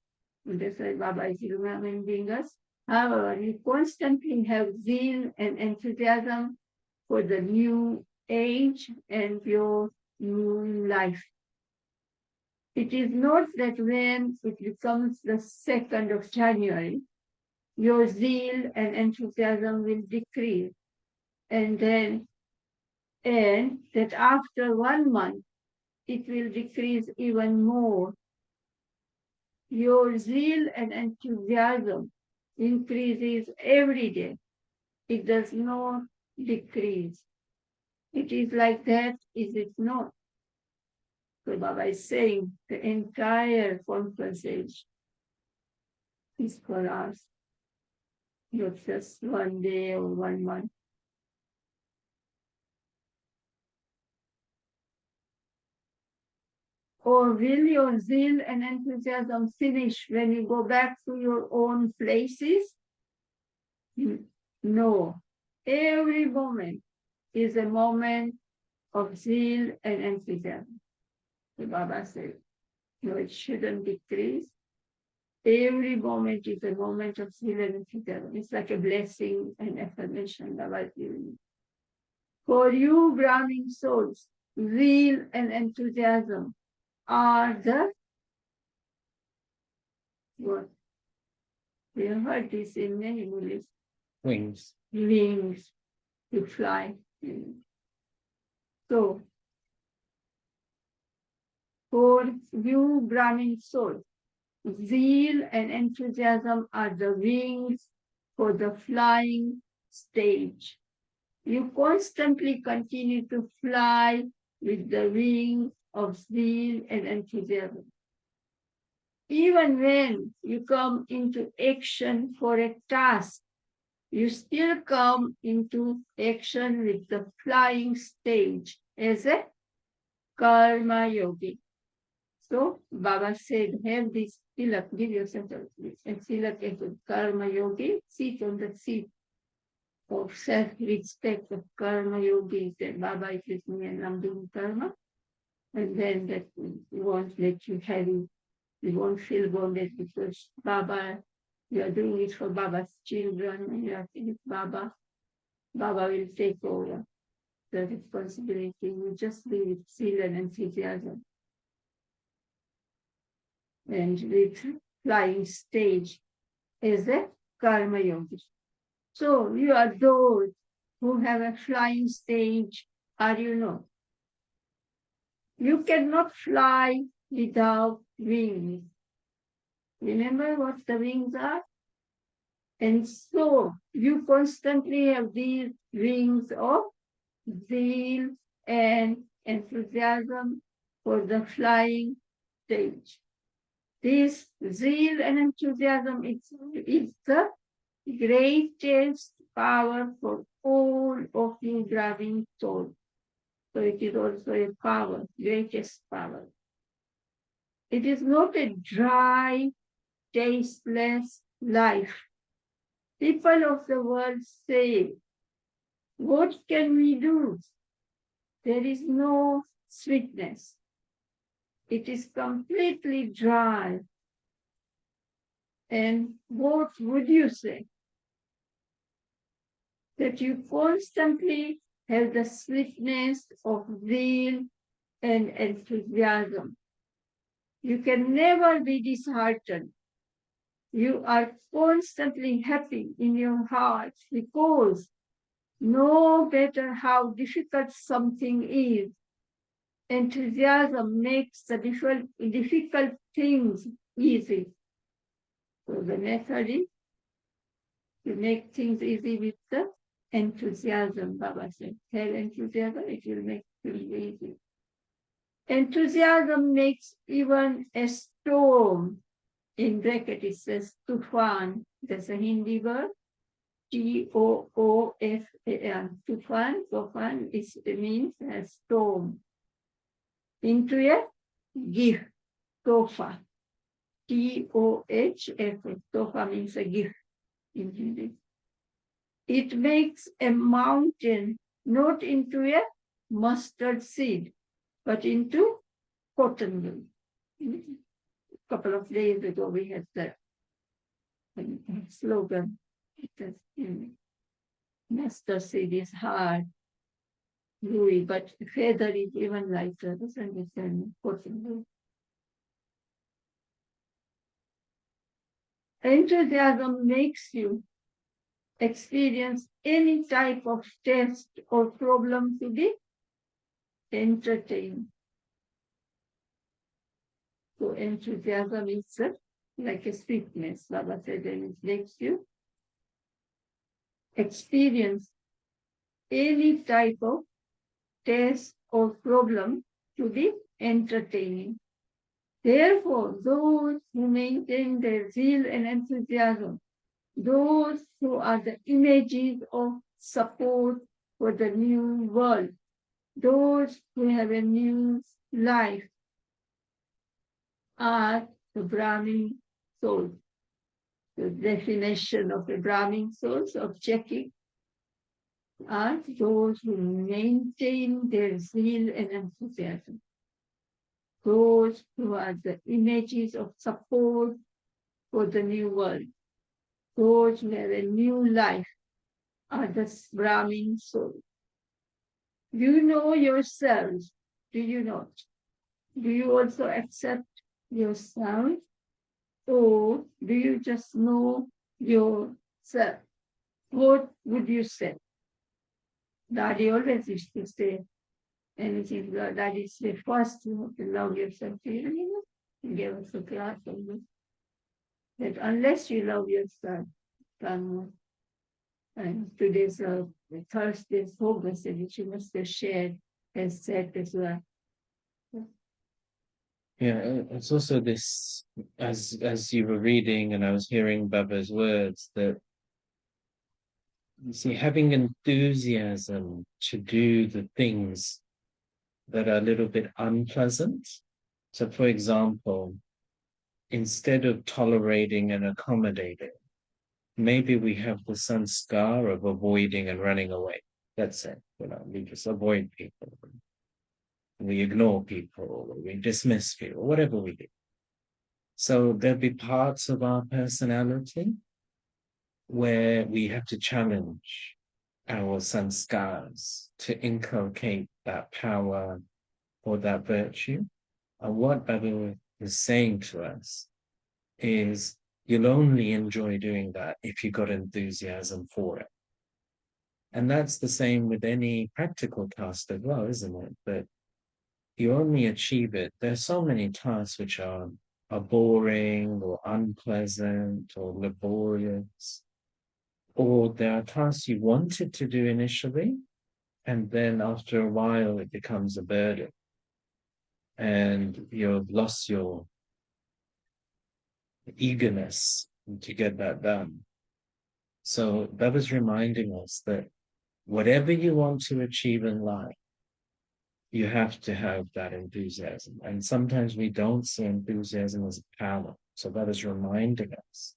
And that's why Baba is reminding us. However, you constantly have zeal and enthusiasm for the new age and your new life. It is not that when it becomes the 2nd of January, your zeal and enthusiasm will decrease. And that after 1 month, it will decrease even more. Your zeal and enthusiasm increases every day. It does not decrease. It is like that, is it not? So Baba is saying the entire conference age is for us, not just 1 day or 1 month. Or will your zeal and enthusiasm finish when you go back to your own places? No. Every moment is a moment of zeal and enthusiasm. The Baba said, no, it shouldn't decrease. Every moment is a moment of zeal and enthusiasm. It's like a blessing and affirmation Baba is giving. For you, Brahmin souls, zeal and enthusiasm are the what? We have heard this in many movies. Wings. Wings to fly. So, for you, Brahmin souls, zeal and enthusiasm are the wings for the flying stage. You constantly continue to fly with the wings of zeal and enthusiasm. Even when you come into action for a task, you still come into action with the flying stage as a karma yogi. So Baba said, have this tilak, give yourself a tilak as a karma yogi, sit on the seat of self-respect of karma yogi, that Baba is with me and I'm doing karma. And then that won't let you have it. You won't feel bonded because Baba, you are doing it for Baba's children and you are thinking Baba. Baba will take over the responsibility. You just do with zeal and enthusiasm. And with flying stage as a karma yogi. So you are those who have a flying stage, are you not? You cannot fly without wings. Remember what the wings are? And so you constantly have these wings of zeal and enthusiasm for the flying stage. This zeal and enthusiasm is the greatest power for all of you driving souls. So it is also a power, greatest power. It is not a dry, tasteless life. People of the world say, what can we do? There is no sweetness. It is completely dry. And what would you say? That you constantly have the sweetness of zeal and enthusiasm. You can never be disheartened. You are constantly happy in your heart because no matter how difficult something is, enthusiasm makes the difficult things easy. So the method is to make things easy with the enthusiasm, Baba said. Have enthusiasm, it will make things easy. Enthusiasm makes even a storm, in bracket it says tufan, that's a Hindi word, Toofan. Tufan means a storm. Into a gift. Tofa. Tohf. Tofa means a gift in Hindi. It makes a mountain not into a mustard seed, but into cotton wool. A couple of days ago, we had that slogan. It says, mustard seed is hard, gooey, but feather is even lighter. Doesn't it? Cotton wool. Enthusiasm makes you experience any type of test or problem to be entertained. So enthusiasm is like a sweetness, Baba said, and it makes you experience any type of test or problem to be entertaining. Therefore, those who maintain their zeal and enthusiasm, those who are the images of support for the new world, those who have a new life, are the Brahmin souls. The definition of the Brahmin souls of checking are those who maintain their zeal and enthusiasm. Those who are the images of support for the new world. Those who have a new life are the Brahmin souls. You know yourselves, do you not? Do you also accept yourself? Or do you just know yourself? What would you say? Daddy always used to say, anything Daddy say, first you have to love yourself. He gave us a class on this. That unless you love yourself, and today's Thursday's home message, which you must have shared, has said as well. Yeah, it's also this, as you were reading and I was hearing Baba's words, that you see, having enthusiasm to do the things that are a little bit unpleasant. So, for example, instead of tolerating and accommodating, maybe we have the sanskar of avoiding and running away. That's it. We just avoid people. We ignore people, or we dismiss people, whatever we do. So there'll be parts of our personality where we have to challenge our sanskars to inculcate that power or that virtue. And what Baba is saying to us is you'll only enjoy doing that if you got enthusiasm for it. And that's the same with any practical task as well, isn't it? But you only achieve it. There's so many tasks which are boring or unpleasant or laborious, or there are tasks you wanted to do initially, and then after a while it becomes a burden and you've lost your eagerness to get that done. So Baba's reminding us that whatever you want to achieve in life, you have to have that enthusiasm. And sometimes we don't see enthusiasm as a power. So Baba's reminding us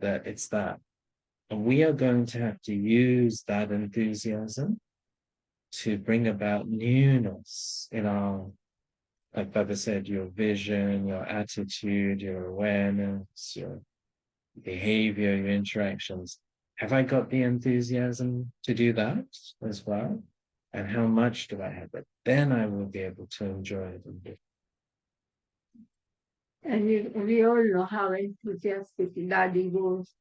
that it's that. And we are going to have to use that enthusiasm to bring about newness in our, like Baba said, your vision, your attitude, your awareness, your behavior, your interactions. Have I got the enthusiasm to do that as well? And how much do I have it? Then I will be able to enjoy it. And we all know how enthusiastic Daddy was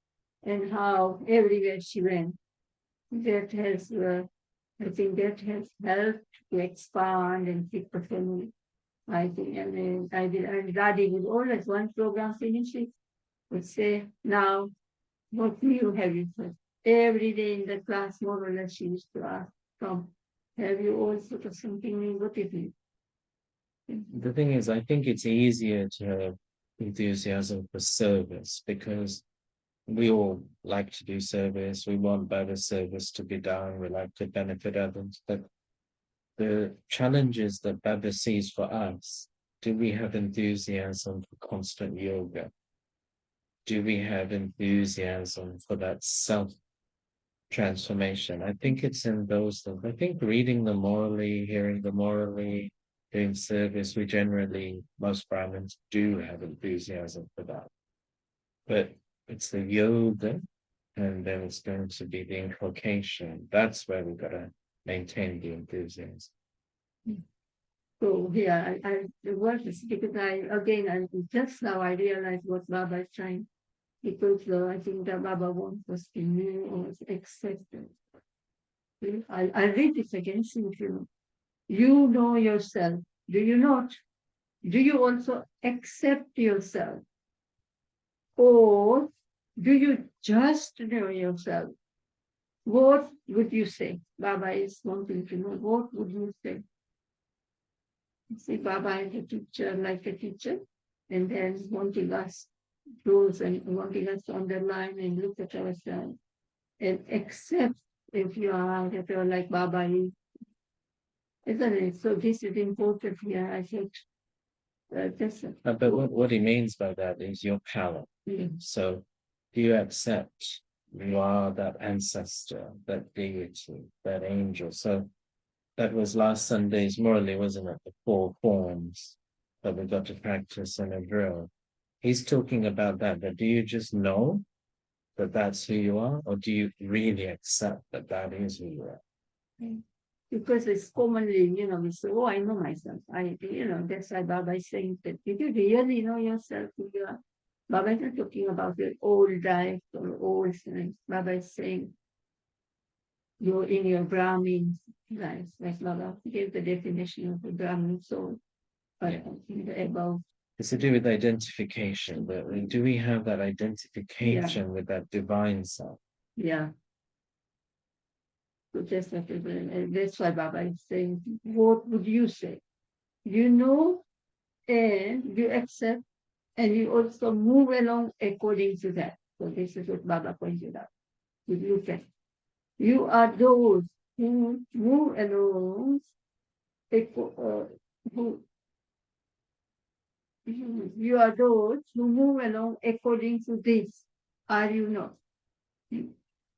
and how everywhere she went. That has, I think that has helped to expand and keep the family. I think, and Daddy would always, one program finishes, would say, now, what new have you said? Every day in the class, more or less, she used to ask, come, have you all sort of something new? What is it? The thing is, I think it's easier to have enthusiasm for service because we all like to do service. We want better service to be done. We like to benefit others. But the challenges that Baba sees for us, do we have enthusiasm for constant yoga? Do we have enthusiasm for that self transformation? I think it's in those things. I think reading the morally, hearing the morally, doing service, we generally, most Brahmins do have enthusiasm for that. But it's the yoga, and then it's going to be the inculcation. That's where we've got to maintain the enthusiasm. So yeah, the word is because I just now I realized what Baba is trying, because I think that Baba wants us to know or accept it. I read this again, see if you know. You know yourself. Do you not? Do you also accept yourself? Or do you just know yourself? What would you say? Baba is wanting to know. What would you say? See, Baba is a teacher, like a teacher, and then wanting us those and wanting us to underline and look at ourselves and accept if you are that you're like Baba is. Isn't it? So this is important here. I think But what he means by that is your power. So do you accept you are that ancestor, that deity, that angel? So that was last Sunday's morally, wasn't it? The 4 forms that we got to practice in a drill. He's talking about that, but do you just know that that's who you are, or do you really accept that that is who you are? Because it's commonly, we say, oh, I know myself. That's why Baba is saying that. Did you really know yourself who you are? Baba is not talking about your old life or old things. Baba is saying you're in your Brahmin life. Like Baba gave the definition of the Brahmin soul. But above. It's to do with identification. But do we have that identification with that divine self? Yeah. So that's why Baba is saying, what would you say? You know, and you accept, and you also move along according to that. So this is what Baba pointed out. If you can, you are those who move along, who you are those who move along according to this. Are you not?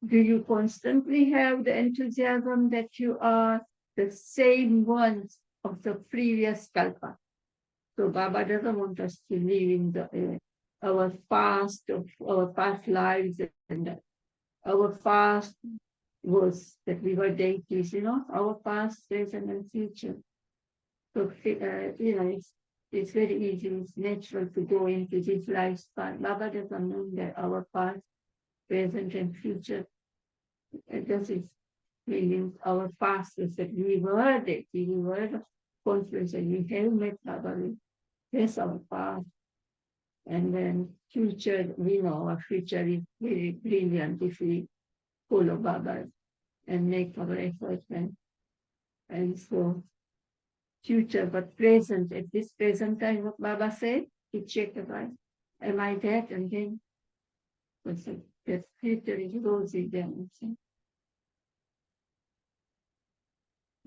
Do you constantly have the enthusiasm that you are the same ones of the previous kalpa? So Baba doesn't want us to live in our past lives, and our past was that we were deities, our past, present, and future. So it's very easy, it's natural to go into this lifespan. Baba doesn't mean that our past, present, and future. This is meaning our past is that we were that we were the conscious and we have met Baba. That's our past. And then future, we know our future is very brilliant if we follow Baba and make our efforts. And so future, but present, at this present time, what Baba said, he checked about, am I that? And then that future is rosy then.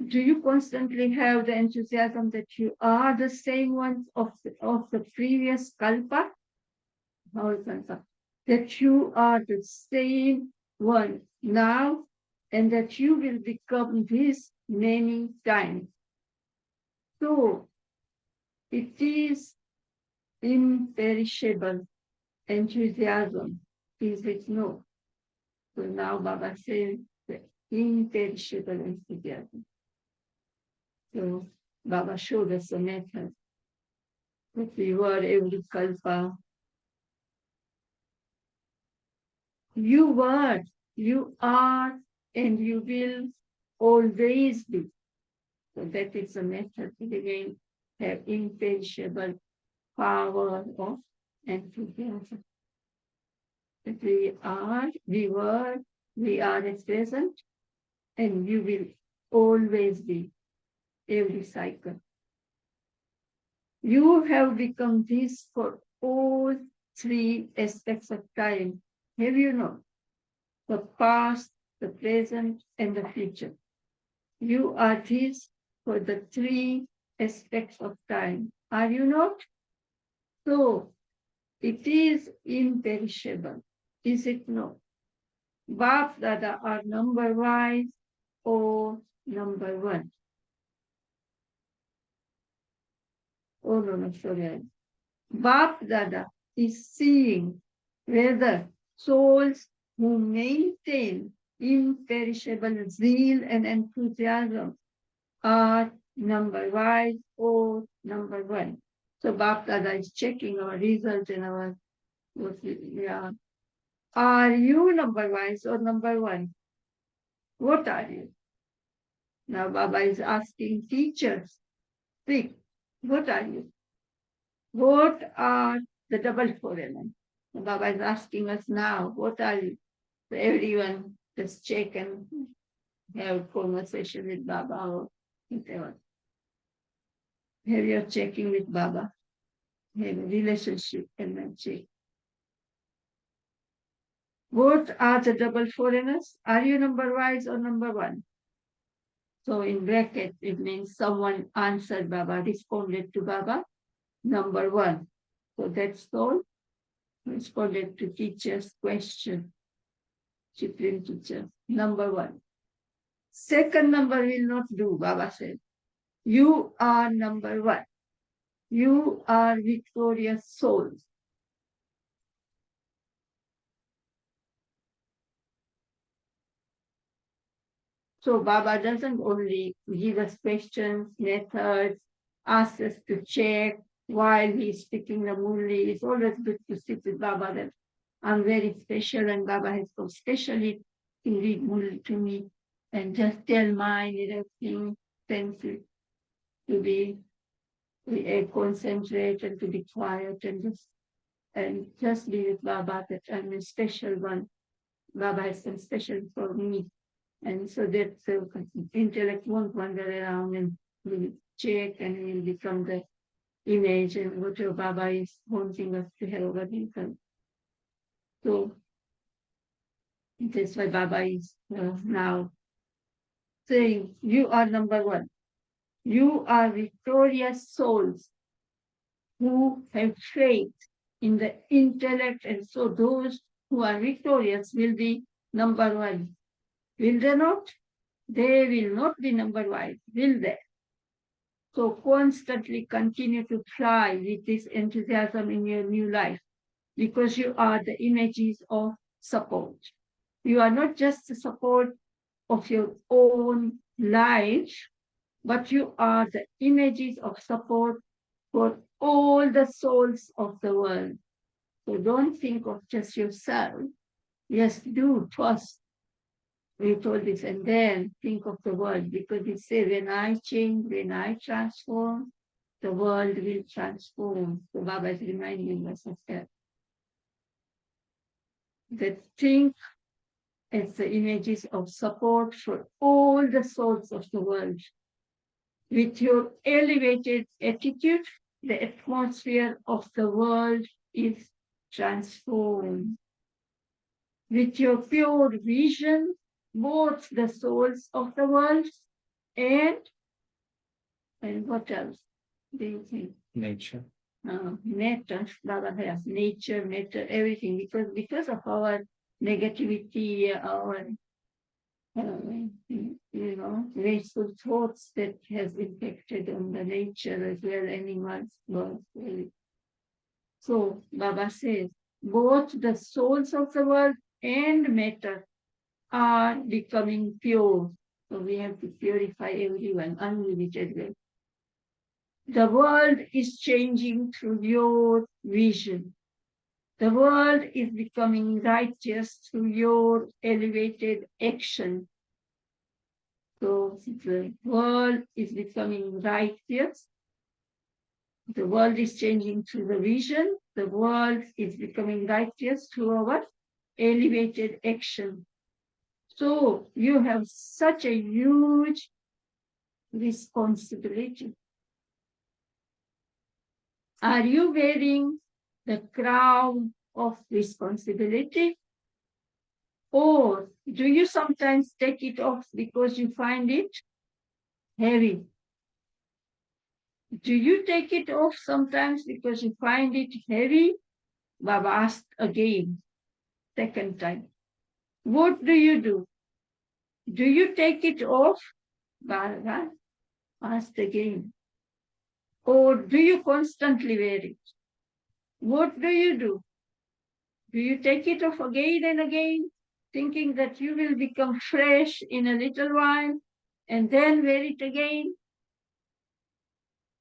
Do you constantly have the enthusiasm that you are the same ones of the previous kalpa? That you are the same one now, and that you will become this many times. So it is imperishable enthusiasm, is it no? So now Baba says the imperishable enthusiasm. So Baba showed us the method that we were every kalpa. You were, you are, and you will always be. So that is the method to again have imperishable power of enthusiasm. That we are, we were, we are at present, and you will always be every cycle. You have become this for all 3 aspects of time, Have you known? The past, the present, and the future. You are this for the three aspects of time. Are you not? So it is imperishable, is it not? Bap Dada are number wise or number one. Oh no, sorry. Bap Dada is seeing whether souls who maintain imperishable zeal and enthusiasm are number wise or number one. So Bap Dada is checking our results and our, yeah. Are you number wise or number one? What are you? Now Baba is asking teachers, pick, what are you? What are the double four elements? Baba is asking us now, what are you? So everyone just check and have a conversation with Baba or whatever. Have your checking with Baba. Have a relationship and then check. What are the double foreigners? Are you number wise or number one? So in bracket, it means someone answered Baba, responded to Baba, number one. So that's all. Responded to teacher's question. Supreme teacher, number one. Second number will not do, Baba said. You are number one. You are victorious souls. So Baba doesn't only give us questions, methods, ask us to check while he's speaking the Murli. It's always good to sit with Baba that I'm very special and Baba has come specially to read Murli to me and just tell mine everything, pencil, to be concentrate and to be quiet and just be with Baba that I'm a special one. Baba has been special for me. And so that intellect won't wander around and will check and will become the image and whatever Baba is wanting us to have over become. So that's why Baba is now saying, you are number one. You are victorious souls who have faith in the intellect, and so those who are victorious will be number one. Will they not? They will not be number one, will they? So constantly continue to fly with this enthusiasm in your new life because you are the images of support. You are not just the support of your own life, but you are the images of support for all the souls of the world. So don't think of just yourself. Yes, do first. We told this, and then think of the world, because it says, when I change, when I transform, the world will transform. So Baba is reminding us of that. That think as the images of support for all the souls of the world. With your elevated attitude, the atmosphere of the world is transformed. With your pure vision, both the souls of the world and what else do you think? Nature. Matter, Baba has nature, matter, everything, because of our negativity, our wasteful thoughts that has impacted on the nature as well, animals, birds. So Baba says, both the souls of the world and matter are becoming pure. So we have to purify everyone unlimitedly. The world is changing through your vision. The world is becoming righteous through your elevated action. So the world is becoming righteous. The world is changing through the vision. The world is becoming righteous through our elevated action. So you have such a huge responsibility. Are you wearing the crown of responsibility, Or do you sometimes take it off because you find it heavy? Do you take it off sometimes because you find it heavy? Baba asked again, second time. What do you do? Do you take it off? Baba asked again. Or do you constantly wear it? What do you do? Do you take it off again and again, thinking that you will become fresh in a little while and then wear it again?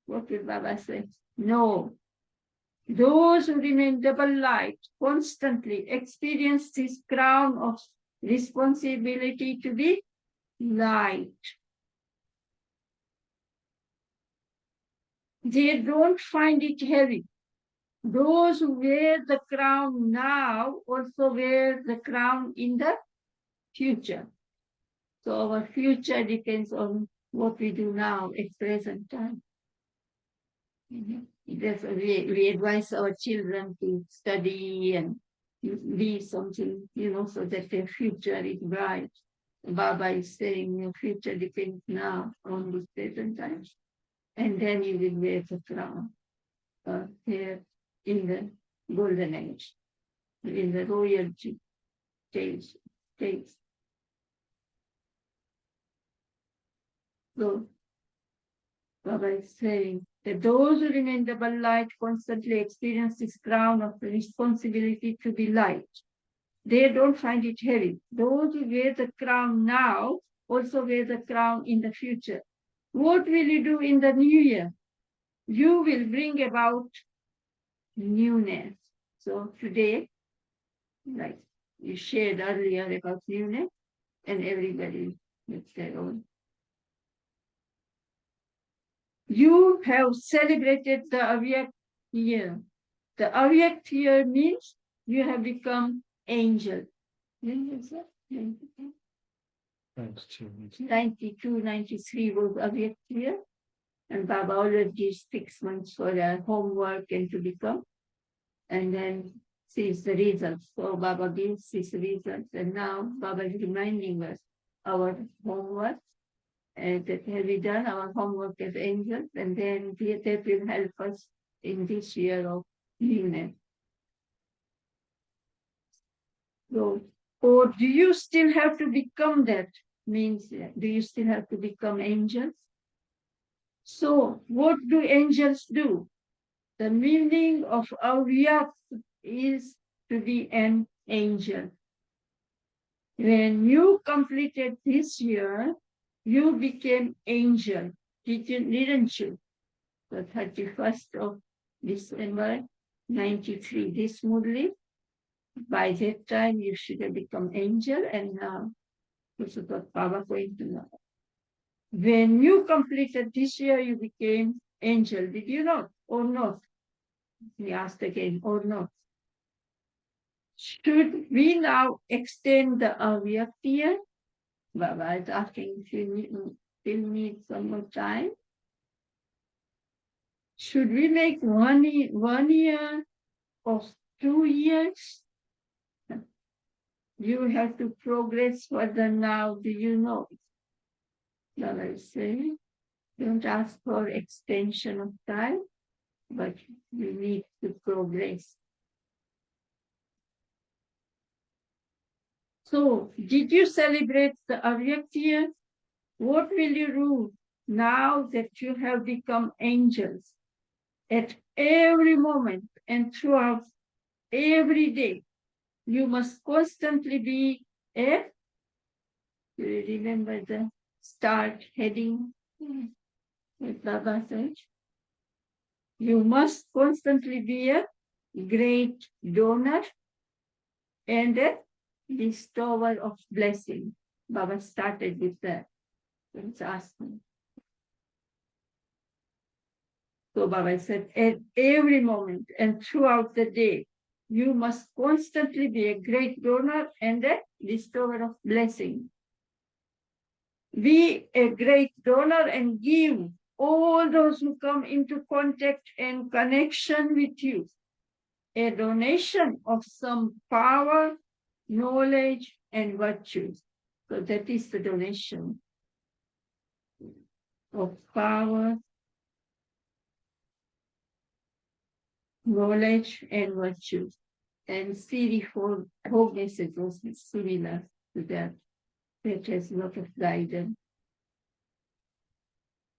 What will Baba say? No. Those who remain double light constantly experience this crown of responsibility to be light. They don't find it heavy. Those who wear the crown now also wear the crown in the future. So our future depends on what we do now at present time. Therefore, we advise our children to study and be something, so that their future is bright. Baba is saying your future depends now on this present time. And then you will wear the crown here in the golden age, in the royalty stage. So Baba is saying that those who remain double light constantly experience this crown of the responsibility to be light. They don't find it heavy. Those who wear the crown now also wear the crown in the future. What will you do in the new year? You will bring about newness. So today, like you shared earlier about newness, and everybody with their own. You have celebrated the Avyak year. The Avyak year means you have become angel. 92, 93 was Avyak year. And Baba always gives 6 months for homework and to become. And then sees the results. So Baba gives his results. And now Baba is reminding us our homework. That have we done our homework as angels, and then that will help us in this year of newness. So, or do you still have to become that? Means, do you still have to become angels? So, what do angels do? The meaning of Avyak is to be an angel. When you completed this year, you became angel, didn't you? The 31st of December, 93, this Murli. By that time, you should have become angel, and now this is what Baba going to know. When you completed this year, you became angel. Did you not or not? He asked again, or not? Should we now extend the Avyak year? Baba is asking if you still need some more time. Should we make 1 year of 2 years? You have to progress further now. Do you know? Baba is saying, don't ask for extension of time, but you need to progress. So, did you celebrate the Avyak year? What will you do now that you have become angels? At every moment and throughout every day, you must constantly be a, do you remember the start heading with Baba said? You must constantly be a great donor and a bestower of blessing. Baba started with that. Let's ask him. So Baba said, at every moment and throughout the day, you must constantly be a great donor and a bestower of blessing. Be a great donor and give all those who come into contact and connection with you a donation of some power, knowledge, and virtues. So that is the donation of power, knowledge, and virtues. And CD4 message was similar to that. That has a lot of guidance.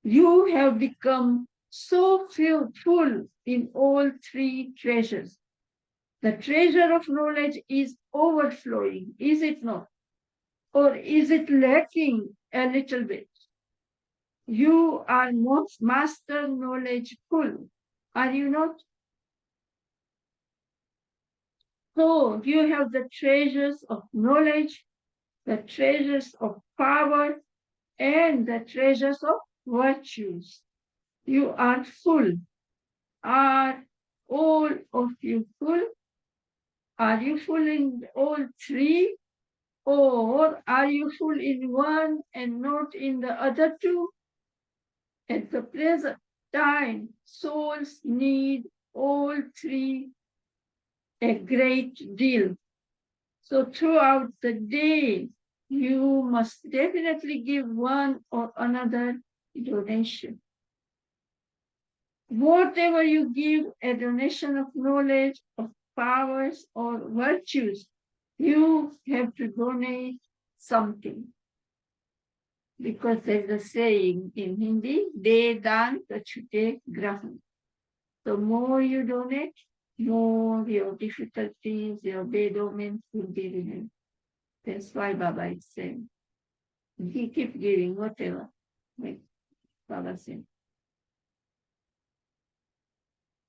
You have become so full in all three treasures. The treasure of knowledge is overflowing, is it not? Or is it lacking a little bit? You are most master knowledge full, are you not? So you have the treasures of knowledge, the treasures of power, and the treasures of virtues. You are full. Are all of you full? Are you full in all three? Or are you full in one and not in the other two? At the present time, souls need all three a great deal. So throughout the day, you must definitely give one or another donation. Whatever you give, a donation of knowledge, of powers, or virtues, you have to donate something. Because there's a saying in Hindi, De Dan Kachute Grahan. The more you donate, more your difficulties, your bedouins will be removed. That's why Baba is saying, keep giving whatever. Like Baba said.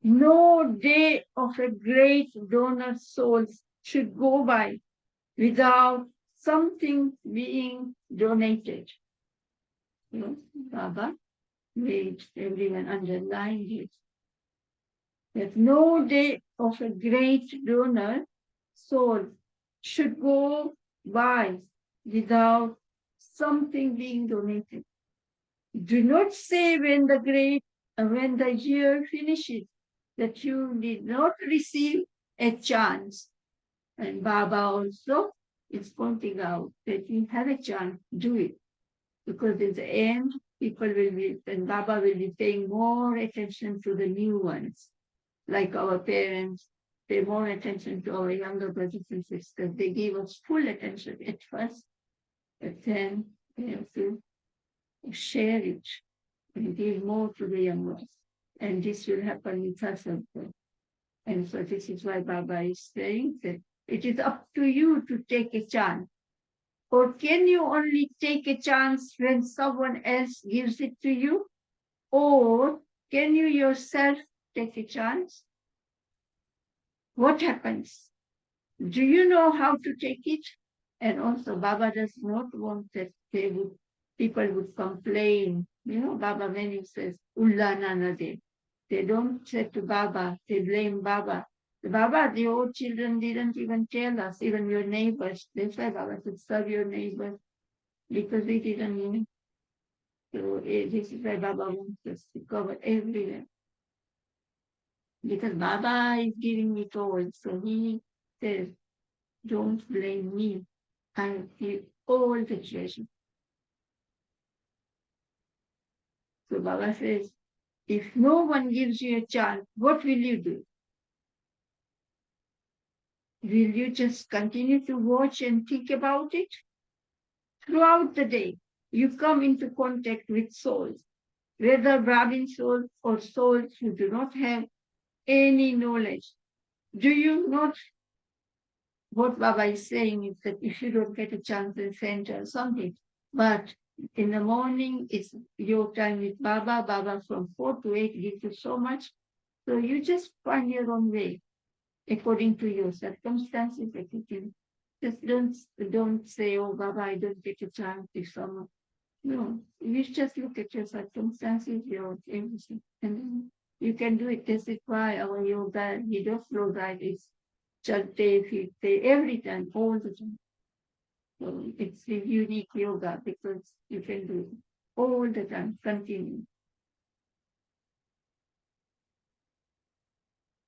No day of a great donor soul should go by without something being donated. You know, Baba made everyone underline it. That no day of a great donor soul should go by without something being donated. Do not say when the year finishes that you did not receive a chance. And Baba also is pointing out that you have a chance, do it. Because in the end, people will be, and Baba will be paying more attention to the new ones. Like our parents pay more attention to our younger brothers and sisters. They give us full attention at first, but then we have to share it and give more to the young ones. And this will happen with us also. And so this is why Baba is saying that it is up to you to take a chance. Or can you only take a chance when someone else gives it to you? Or can you yourself take a chance? What happens? Do you know how to take it? And also Baba does not want that people would complain. You know, Baba when he says, Ulla Nana De, they don't say to Baba, they blame Baba. Baba, the old children didn't even tell us, even your neighbors. They said, Baba, to serve your neighbors because we didn't know. So this is why Baba wants us to cover everywhere. Because Baba is giving it all. So he says, don't blame me. I give all the treasure. So Baba says, if no one gives you a chance, what will you do? Will you just continue to watch and think about it? Throughout the day, you come into contact with souls, whether Brahmin souls or souls who do not have any knowledge. Do you not? What Baba is saying is that if you don't get a chance in center, something, but in the morning, it's your time with Baba. Baba from 4 to 8 gives you so much. So you just find your own way according to your circumstances. That you can just don't say, oh, Baba, I don't get a chance if someone. No, you just look at your circumstances, your everything, and then you can do it. This is why our yoga, Hidden Flow Guide is chalte, fitte, every time, all the time. So it's a unique yoga because you can do it all the time, continue.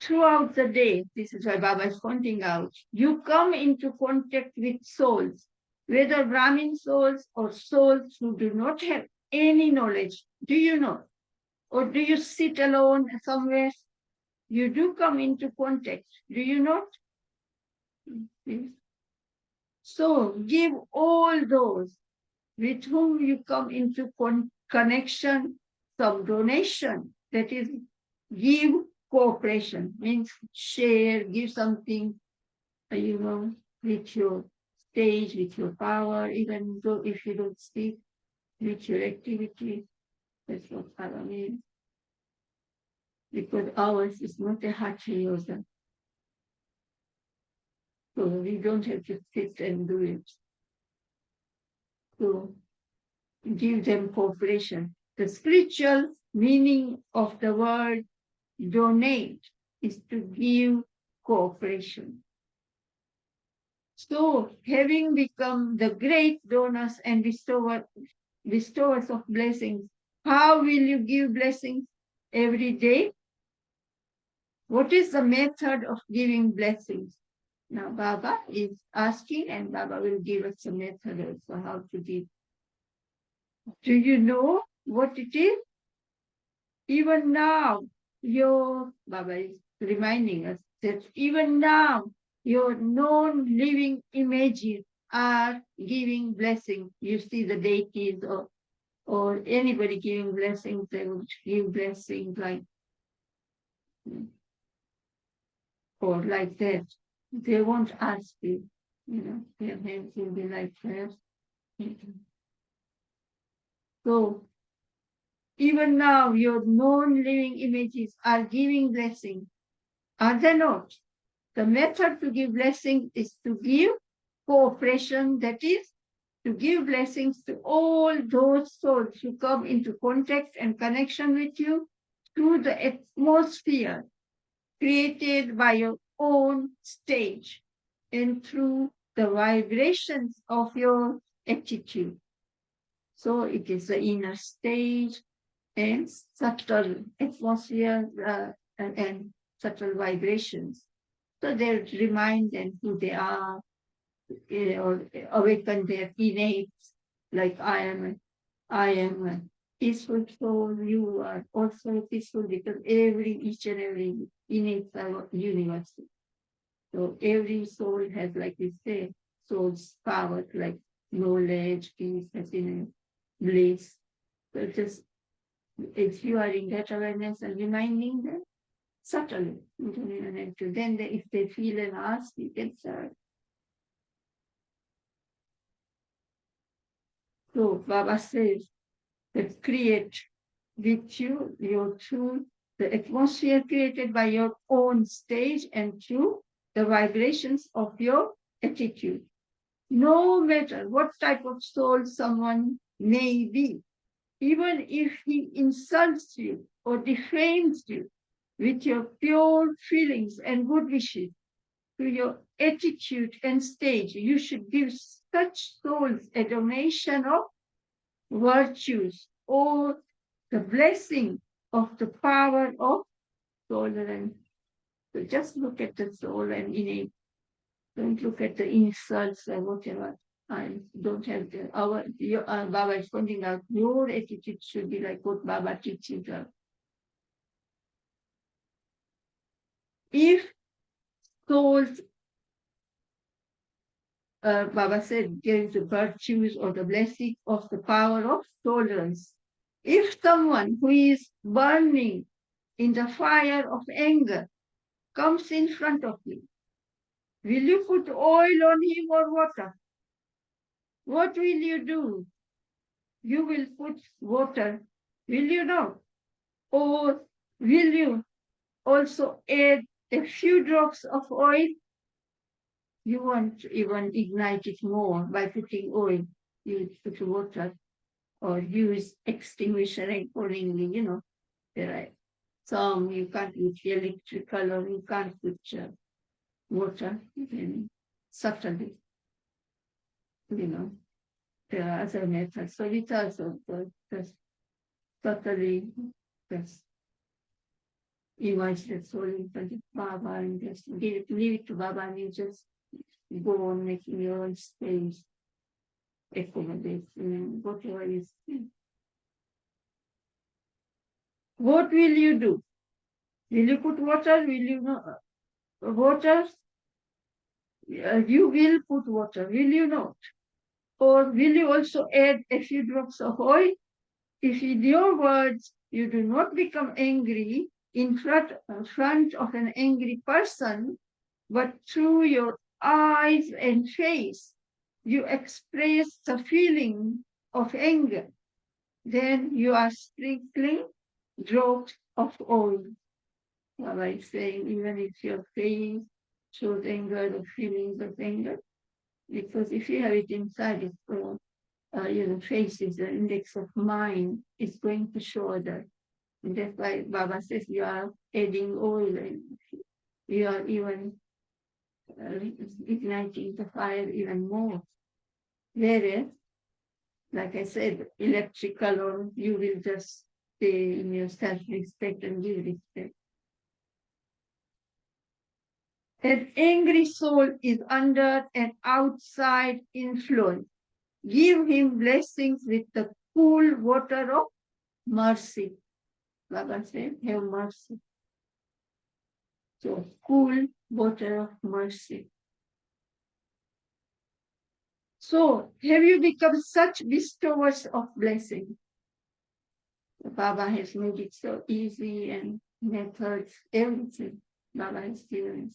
throughout the day, this is why Baba is pointing out, you come into contact with souls, whether Brahmin souls or souls who do not have any knowledge. Do you know? Or do you sit alone somewhere? You do come into contact, do you not? So give all those with whom you come into connection some donation. That is, give cooperation, means share, give something, with your stage, with your power, even though if you don't speak, with your activity. That's what I mean. Because ours is not a hatha yoga. So we don't have to sit and do it. So give them cooperation. The spiritual meaning of the word donate is to give cooperation. So, having become the great donors and bestowers of blessings, how will you give blessings every day? What is the method of giving blessings? Now, Baba is asking, and Baba will give us a method also how to give. Do you know what it is? Even now, Baba is reminding us that even now, your non-living images are giving blessings. You see the deities or anybody giving blessings, they would give blessings like, or like that. They won't ask you, their hands will be like that. So, even now, your non-living images are giving blessings. Are they not? The method to give blessings is to give cooperation, that is, to give blessings to all those souls who come into contact and connection with you through the atmosphere created by your own stage and through the vibrations of your attitude. So it is the inner stage and subtle atmosphere and subtle vibrations. So they remind them who they are, or awaken their innate, like I am a peaceful soul, you are also peaceful, because each and every innate are universal. So every soul has, like we say, soul's power, like knowledge, peace, happiness, bliss. So just if you are in that awareness and reminding them, subtly, you don't even have to. Then if they feel and ask, you can serve. So Baba says that create with you, your through the atmosphere created by your own stage and through the vibrations of your attitude. No matter what type of soul someone may be, even if he insults you or defames you, with your pure feelings and good wishes, to your attitude and stage, you should give such souls a donation of virtues or the blessing of the power of tolerance. So just look at the soul and innate. Don't look at the insults and whatever. I don't have Baba is pointing out, your attitude should be like what Baba teaches us. If souls, Baba said, give the virtues or the blessing of the power of tolerance. If someone who is burning in the fire of anger comes in front of you, will you put oil on him or water? What will you do? You will put water, will you not? Or will you also add a few drops of oil? You won't even ignite it more by putting oil. You put water or use extinguisher accordingly, There are some you can't put electrical or you can't put water, subtly, there are other methods. So it also just subtly, just invites the soul in front of Baba and just leave it to Baba, and you just go on making your own space, accommodation, whatever is. What will you do? Will you put water? Will you not? Water? You will put water, will you not? Or will you also add a few drops of oil? If in your words you do not become angry in front of an angry person, but through your eyes and face, you express the feeling of anger, then you are sprinkling drops of oil. Like saying, even if your face shows anger or feelings of anger, because if you have it inside, it's face is the index of mind, it's going to show that. And that's why Baba says you are adding oil and you are even igniting the fire even more. Whereas, like I said, electrical, or you will just stay in your self-respect and give respect. An angry soul is under an outside influence. Give him blessings with the cool water of mercy. Baba said, have mercy. So, cool water of mercy. So, have you become such bestowers of blessing? Baba has made it so easy, and methods, everything Baba has given us.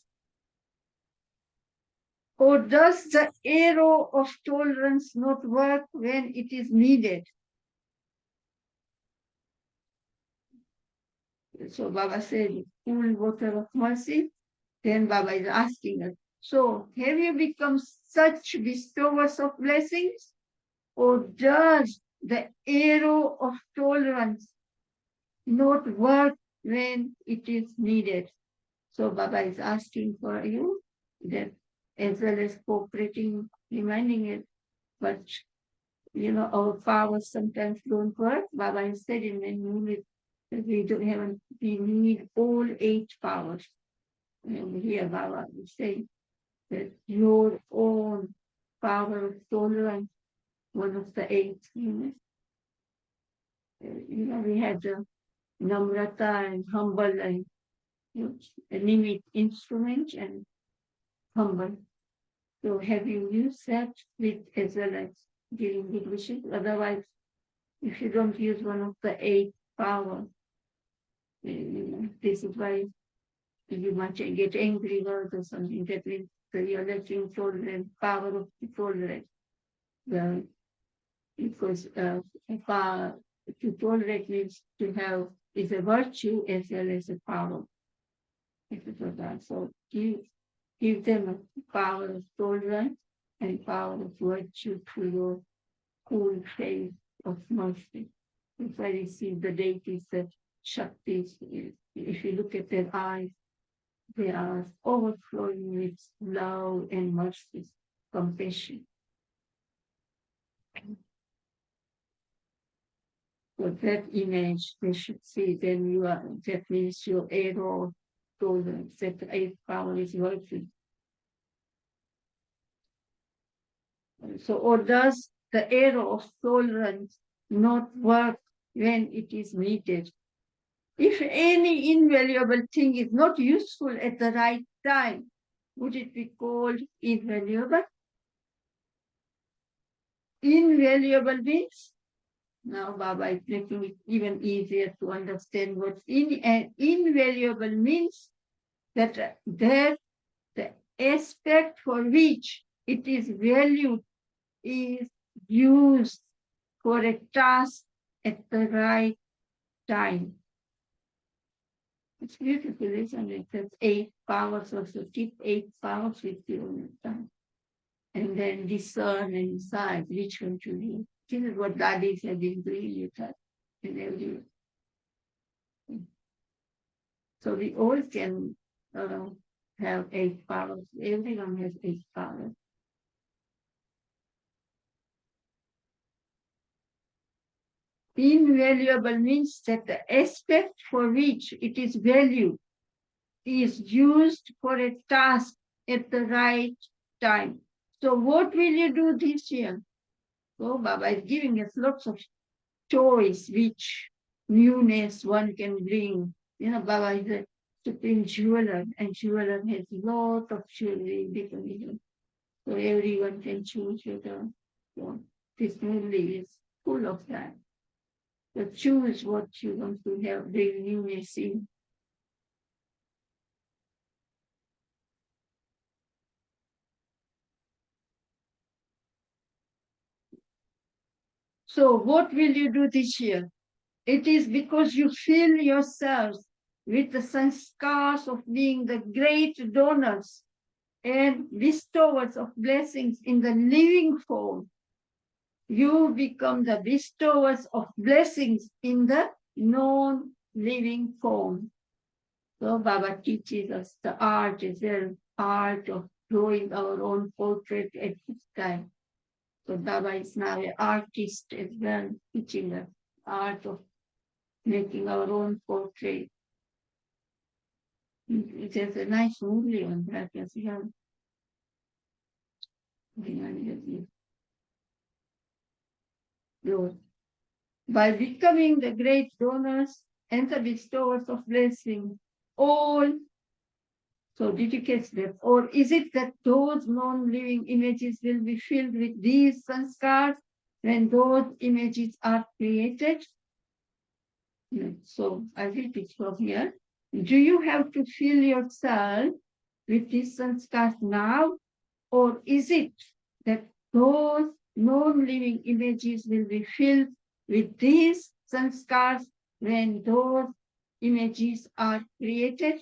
Or does the arrow of tolerance not work when it is needed? So Baba said, cool water of mercy. Then Baba is asking us, so have you become such bestowers of blessings? Or does the arrow of tolerance not work when it is needed? So Baba is asking for you that, as well as cooperating, reminding it, but our powers sometimes don't work. Baba has said in the unit that we need all 8 powers. And here Baba is saying that your own power of tolerance, one of the 8 units. We had Namrata and humble and limit instrument and humble. So have you used that with as well as giving good wishes? Otherwise, if you don't use one of the 8 powers, this is why you might get angry words or something. That means you're letting tolerance, power of tolerance. Well, because to tolerate means to have is a virtue as well as a power. So give them a power of tolerance and power of virtue through your cool face of mercy. If I receive the deities, the Shaktis, if you look at their eyes, they are overflowing with love and mercy, compassion. So that image they should see, then that means your arrow tolerance, that 8 power is working. So, or does the arrow of tolerance not work when it is needed? If any invaluable thing is not useful at the right time, would it be called invaluable? Invaluable means, now Baba is making it even easier to understand what invaluable means, that the aspect for which it is valued is used for a task at the right time. It's beautiful, isn't it? That's 8 powers also. Keep 8 powers with you all the time. And then discern and decide which one to use. This is what daddies have been doing with us in every way. So we all can have 8 powers. Everyone has 8 powers. Invaluable means that the aspect for which it is valued is used for a task at the right time. So what will you do this year? So Baba is giving us lots of choice, which newness one can bring. Baba is a supreme jeweler, and jeweler has lot of jewelry different. So everyone can choose whether this movie is full of that. So choose what you want to have, bring newness in. So what will you do this year? It is because you fill yourselves with the sanskars of being the great donors and bestowers of blessings in the living form. You become the bestowers of blessings in the non-living form. So Baba teaches us the art as well, art of drawing our own portrait at this time. So Baba is now an artist as well, teaching us art of making our own portrait. It has a nice movie on that as well. By becoming the great donors and the bestowers of blessing, all, so did you catch that? Or is it that those non-living images will be filled with these sanskars when those images are created? So I read it from here. Do you have to fill yourself with these sanskars now? Or is it that those non-living images will be filled with these sanskars when those images are created?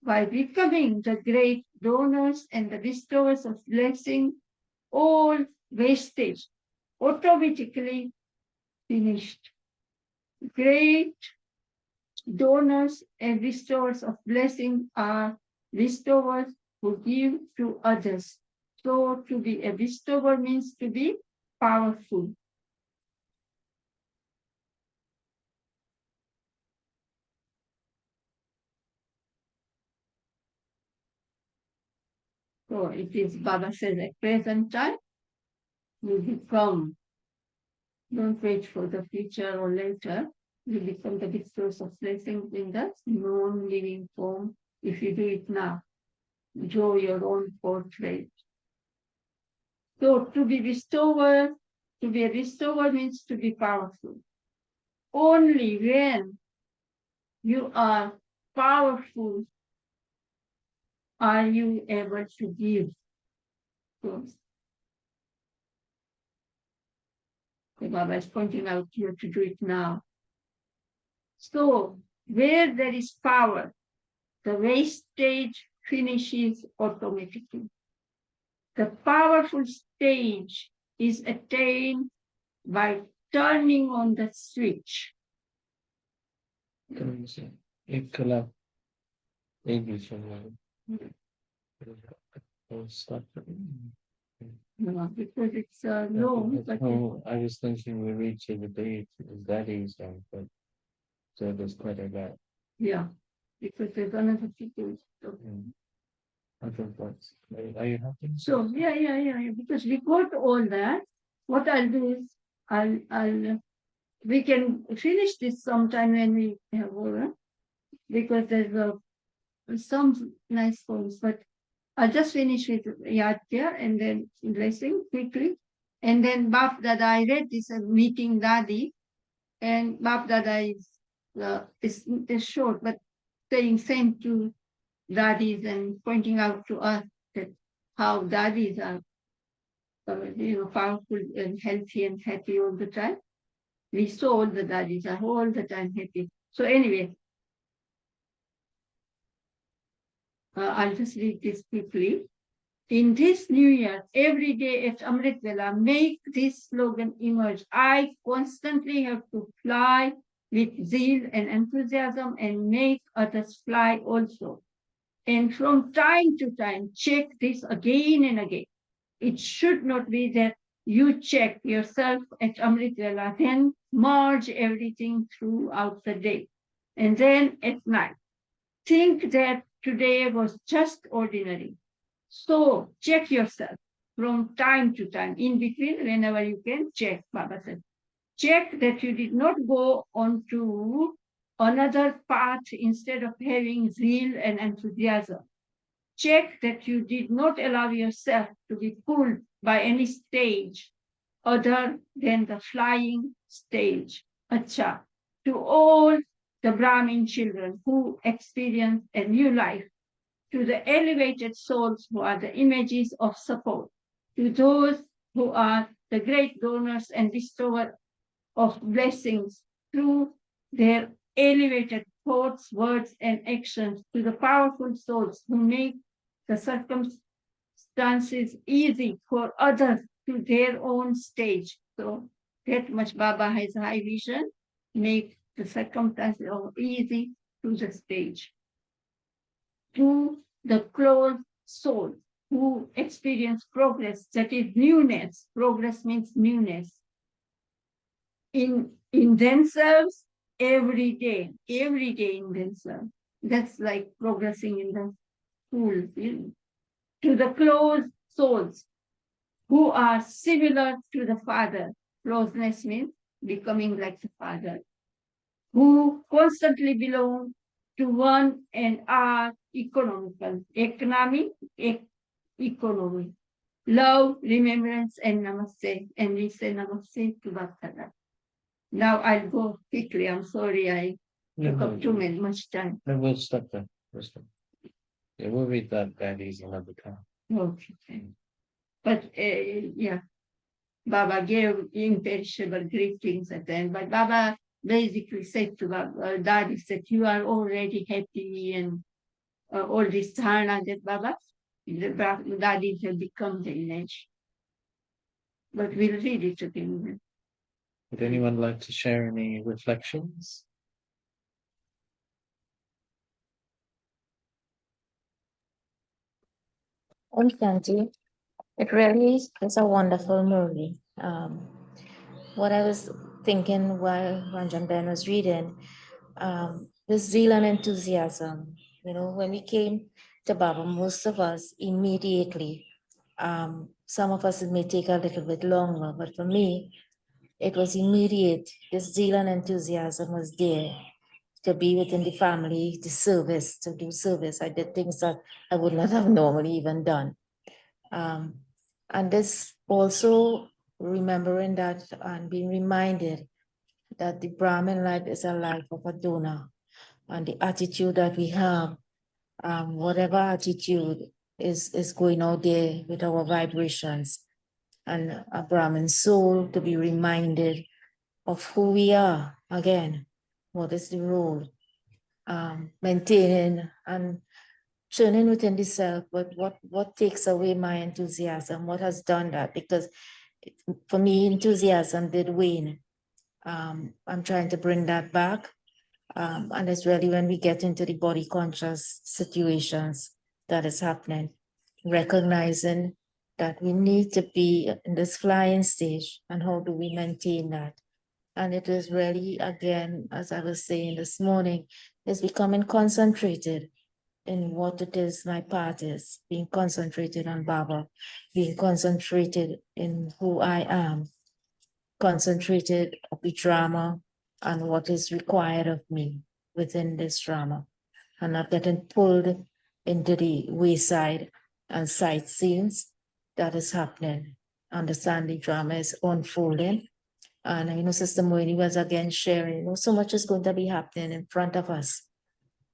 By becoming the great donors and the bestowers of blessing, all wastage automatically finished. Great donors and bestowers of blessing are bestowers who give to others. So to be a bestower means to be powerful. So it is, Baba says, at present time, you become, don't wait for the future or later, you become the bestowers of blessings in the non-living form if you do it now. Draw your own portrait. So to be a bestower means to be powerful. Only when you are powerful are you able to give. So Baba is pointing out here to do it now. So where there is power, the wastage finishes automatically. The powerful stage is attained by turning on the switch. एक कला एक विषय No, because it's long. But I was thinking we reach the date that is but so there's quite a lot. yeah, because there's another people. So. I think that's, are you happy? So yeah. Because we got all that. What I'll do is we can finish this sometime when we have over, because there's some nice poems, but I'll just finish with Yatya and then blessing quickly. And then Bap Dada, I read this meeting Dadi, and Bap Dada is short, but saying same to Dadis and pointing out to us that how Dadis are powerful and healthy and happy all the time. We saw all the Dadis are all the time happy. So anyway, I'll just read this quickly. In this new year, every day at Amrit Vela, make this slogan emerge. I constantly have to fly with zeal and enthusiasm and make others fly also. And from time to time, check this again and again. It should not be that you check yourself at Amritwala, then merge everything throughout the day. And then at night, think that today was just ordinary. So check yourself from time to time, in between, whenever you can, check, Baba said. Check that you did not go on to another path instead of having zeal and enthusiasm. Check that you did not allow yourself to be pulled by any stage other than the flying stage. Acha. To all the Brahmin children who experience a new life, to the elevated souls who are the images of support, to those who are the great donors and bestowers of blessings through their elevated thoughts, words, and actions, to the powerful souls who make the circumstances easy for others to their own stage. So that much Baba has high vision, make the circumstances easy to the stage. To the closed soul who experience progress, that is newness. Progress means newness in themselves every day in themselves. That's like progressing in the school. To the closed souls who are similar to the Father. Closeness means becoming like the Father, who constantly belong to one and are economical. Economy. Love, remembrance, and namaste. And we say namaste to Bhaktana. Now I'll go quickly. I'm sorry I took up too much time. No, we'll stop there. We'll stop. Yeah, we'll read that easy another time. Okay. But yeah, Baba gave imperishable greetings at the end. But Baba basically said to Daddy that you are already happy and all this dharana that Baba, the Daddy have become the image. But we'll read it again. Would anyone like to share any reflections? Thank you. It really is a wonderful movie. What I was thinking while Ranjan Ben was reading, the zeal and enthusiasm. You know, when we came to Baba, most of us immediately, some of us it may take a little bit longer, but for me, it was immediate. The zeal and enthusiasm was there to be within the family, the service, to do service. I did things that I would not have normally even done. And this also remembering that and being reminded that the Brahmin life is a life of a donor, and the attitude that we have, whatever attitude is going out there with our vibrations, and a Brahmin soul to be reminded of who we are again, what is the role, maintaining and turning within the self, but what takes away my enthusiasm, what has done that? Because for me, enthusiasm did wane. I'm trying to bring that back. And it's really when we get into the body conscious situations that is happening, recognizing that we need to be in this flying stage, and how do we maintain that? And it is really, again, as I was saying this morning, is becoming concentrated in what it is my path is, being concentrated on Baba, being concentrated in who I am, concentrated of the drama and what is required of me within this drama, and not getting pulled into the wayside and sight scenes that is happening. Understand the drama is unfolding. And Sister Moini was again sharing, so much is going to be happening in front of us,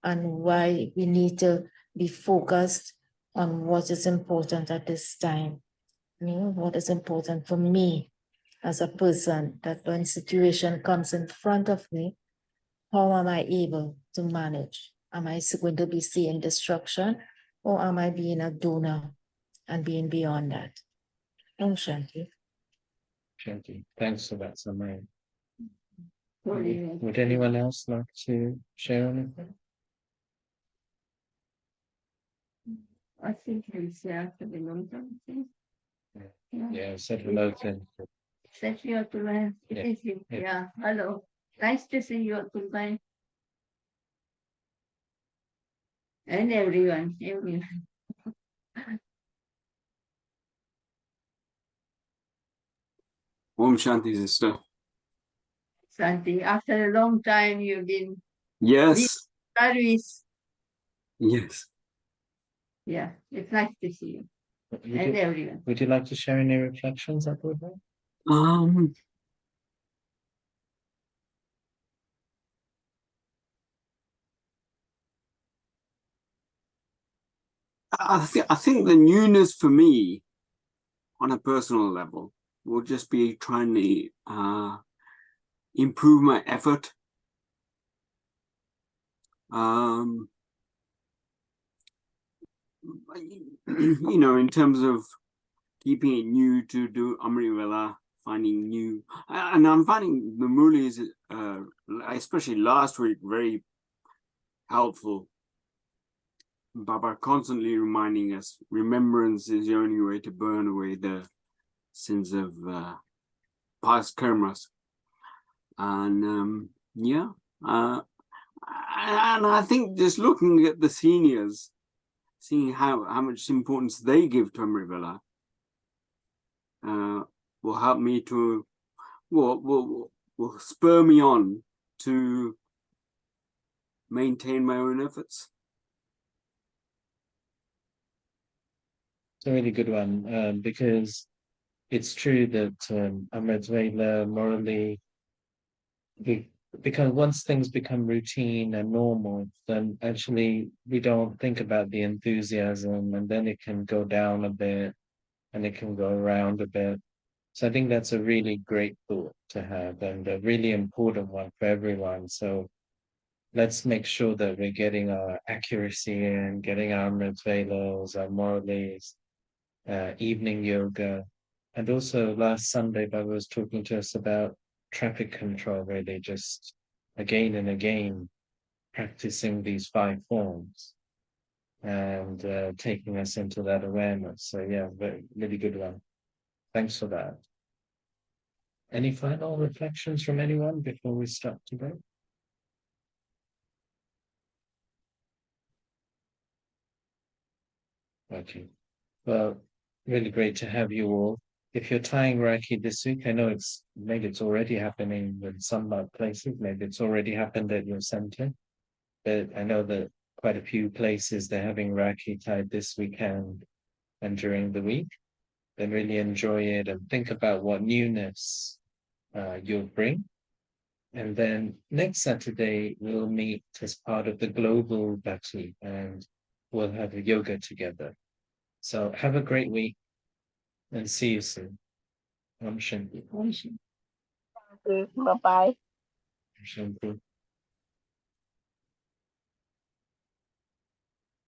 and why we need to be focused on what is important at this time. What is important for me as a person, that when situation comes in front of me, how am I able to manage? Am I going to be seeing destruction, or am I being a donor and being beyond that? Oh, Shanti. Shanti, thanks for that, Samay. Sorry. Would anyone else like to share anything? I think he'll say after the long time. Yeah, said hello to Said you to learn. It Yeah. is you. Yeah. Yeah. Hello. Nice to see you, Tulmay. And everyone. Everyone. Om Shanti, sister. Santi, after a long time, you've been Yes, service. yes. Yeah. It's nice to see you. Would And you, everyone. would you like to share any reflections up with her? Um, I think the newness for me, on a personal level, will just be trying to improve my effort. In terms of keeping it new to do Amrivela, finding new, and I'm finding the Mulis, especially last week, very helpful. Baba constantly reminding us, remembrance is the only way to burn away the sins of past karmas. And and I think just looking at the seniors, seeing how much importance they give to Amrivela, will help me to, will spur me on to maintain my own efforts. It's a really good one because it's true that Amrit Vela morally, because once things become routine and normal, then actually we don't think about the enthusiasm, and then it can go down a bit and it can go around a bit. So I think that's a really great thought to have and a really important one for everyone. So let's make sure that we're getting our accuracy in, getting our Velos, our morales, evening yoga. And also last Sunday, Baba was talking to us about traffic control, really just again and again practicing these 5 forms and taking us into that awareness. So yeah, really good one. Thanks for that. Any final reflections from anyone before we start today? Okay. Well, really great to have you all. If you're tying Reiki this week, I know maybe it's already happening in some places, maybe it's already happened at your center, but I know that quite a few places they're having Reiki tied this weekend and during the week. Then really enjoy it and think about what newness you'll bring. And then next Saturday, we'll meet as part of the global Bhakti and we'll have a yoga together. So have a great week and see you soon. Om Shanti. Bye bye. Om Shanti.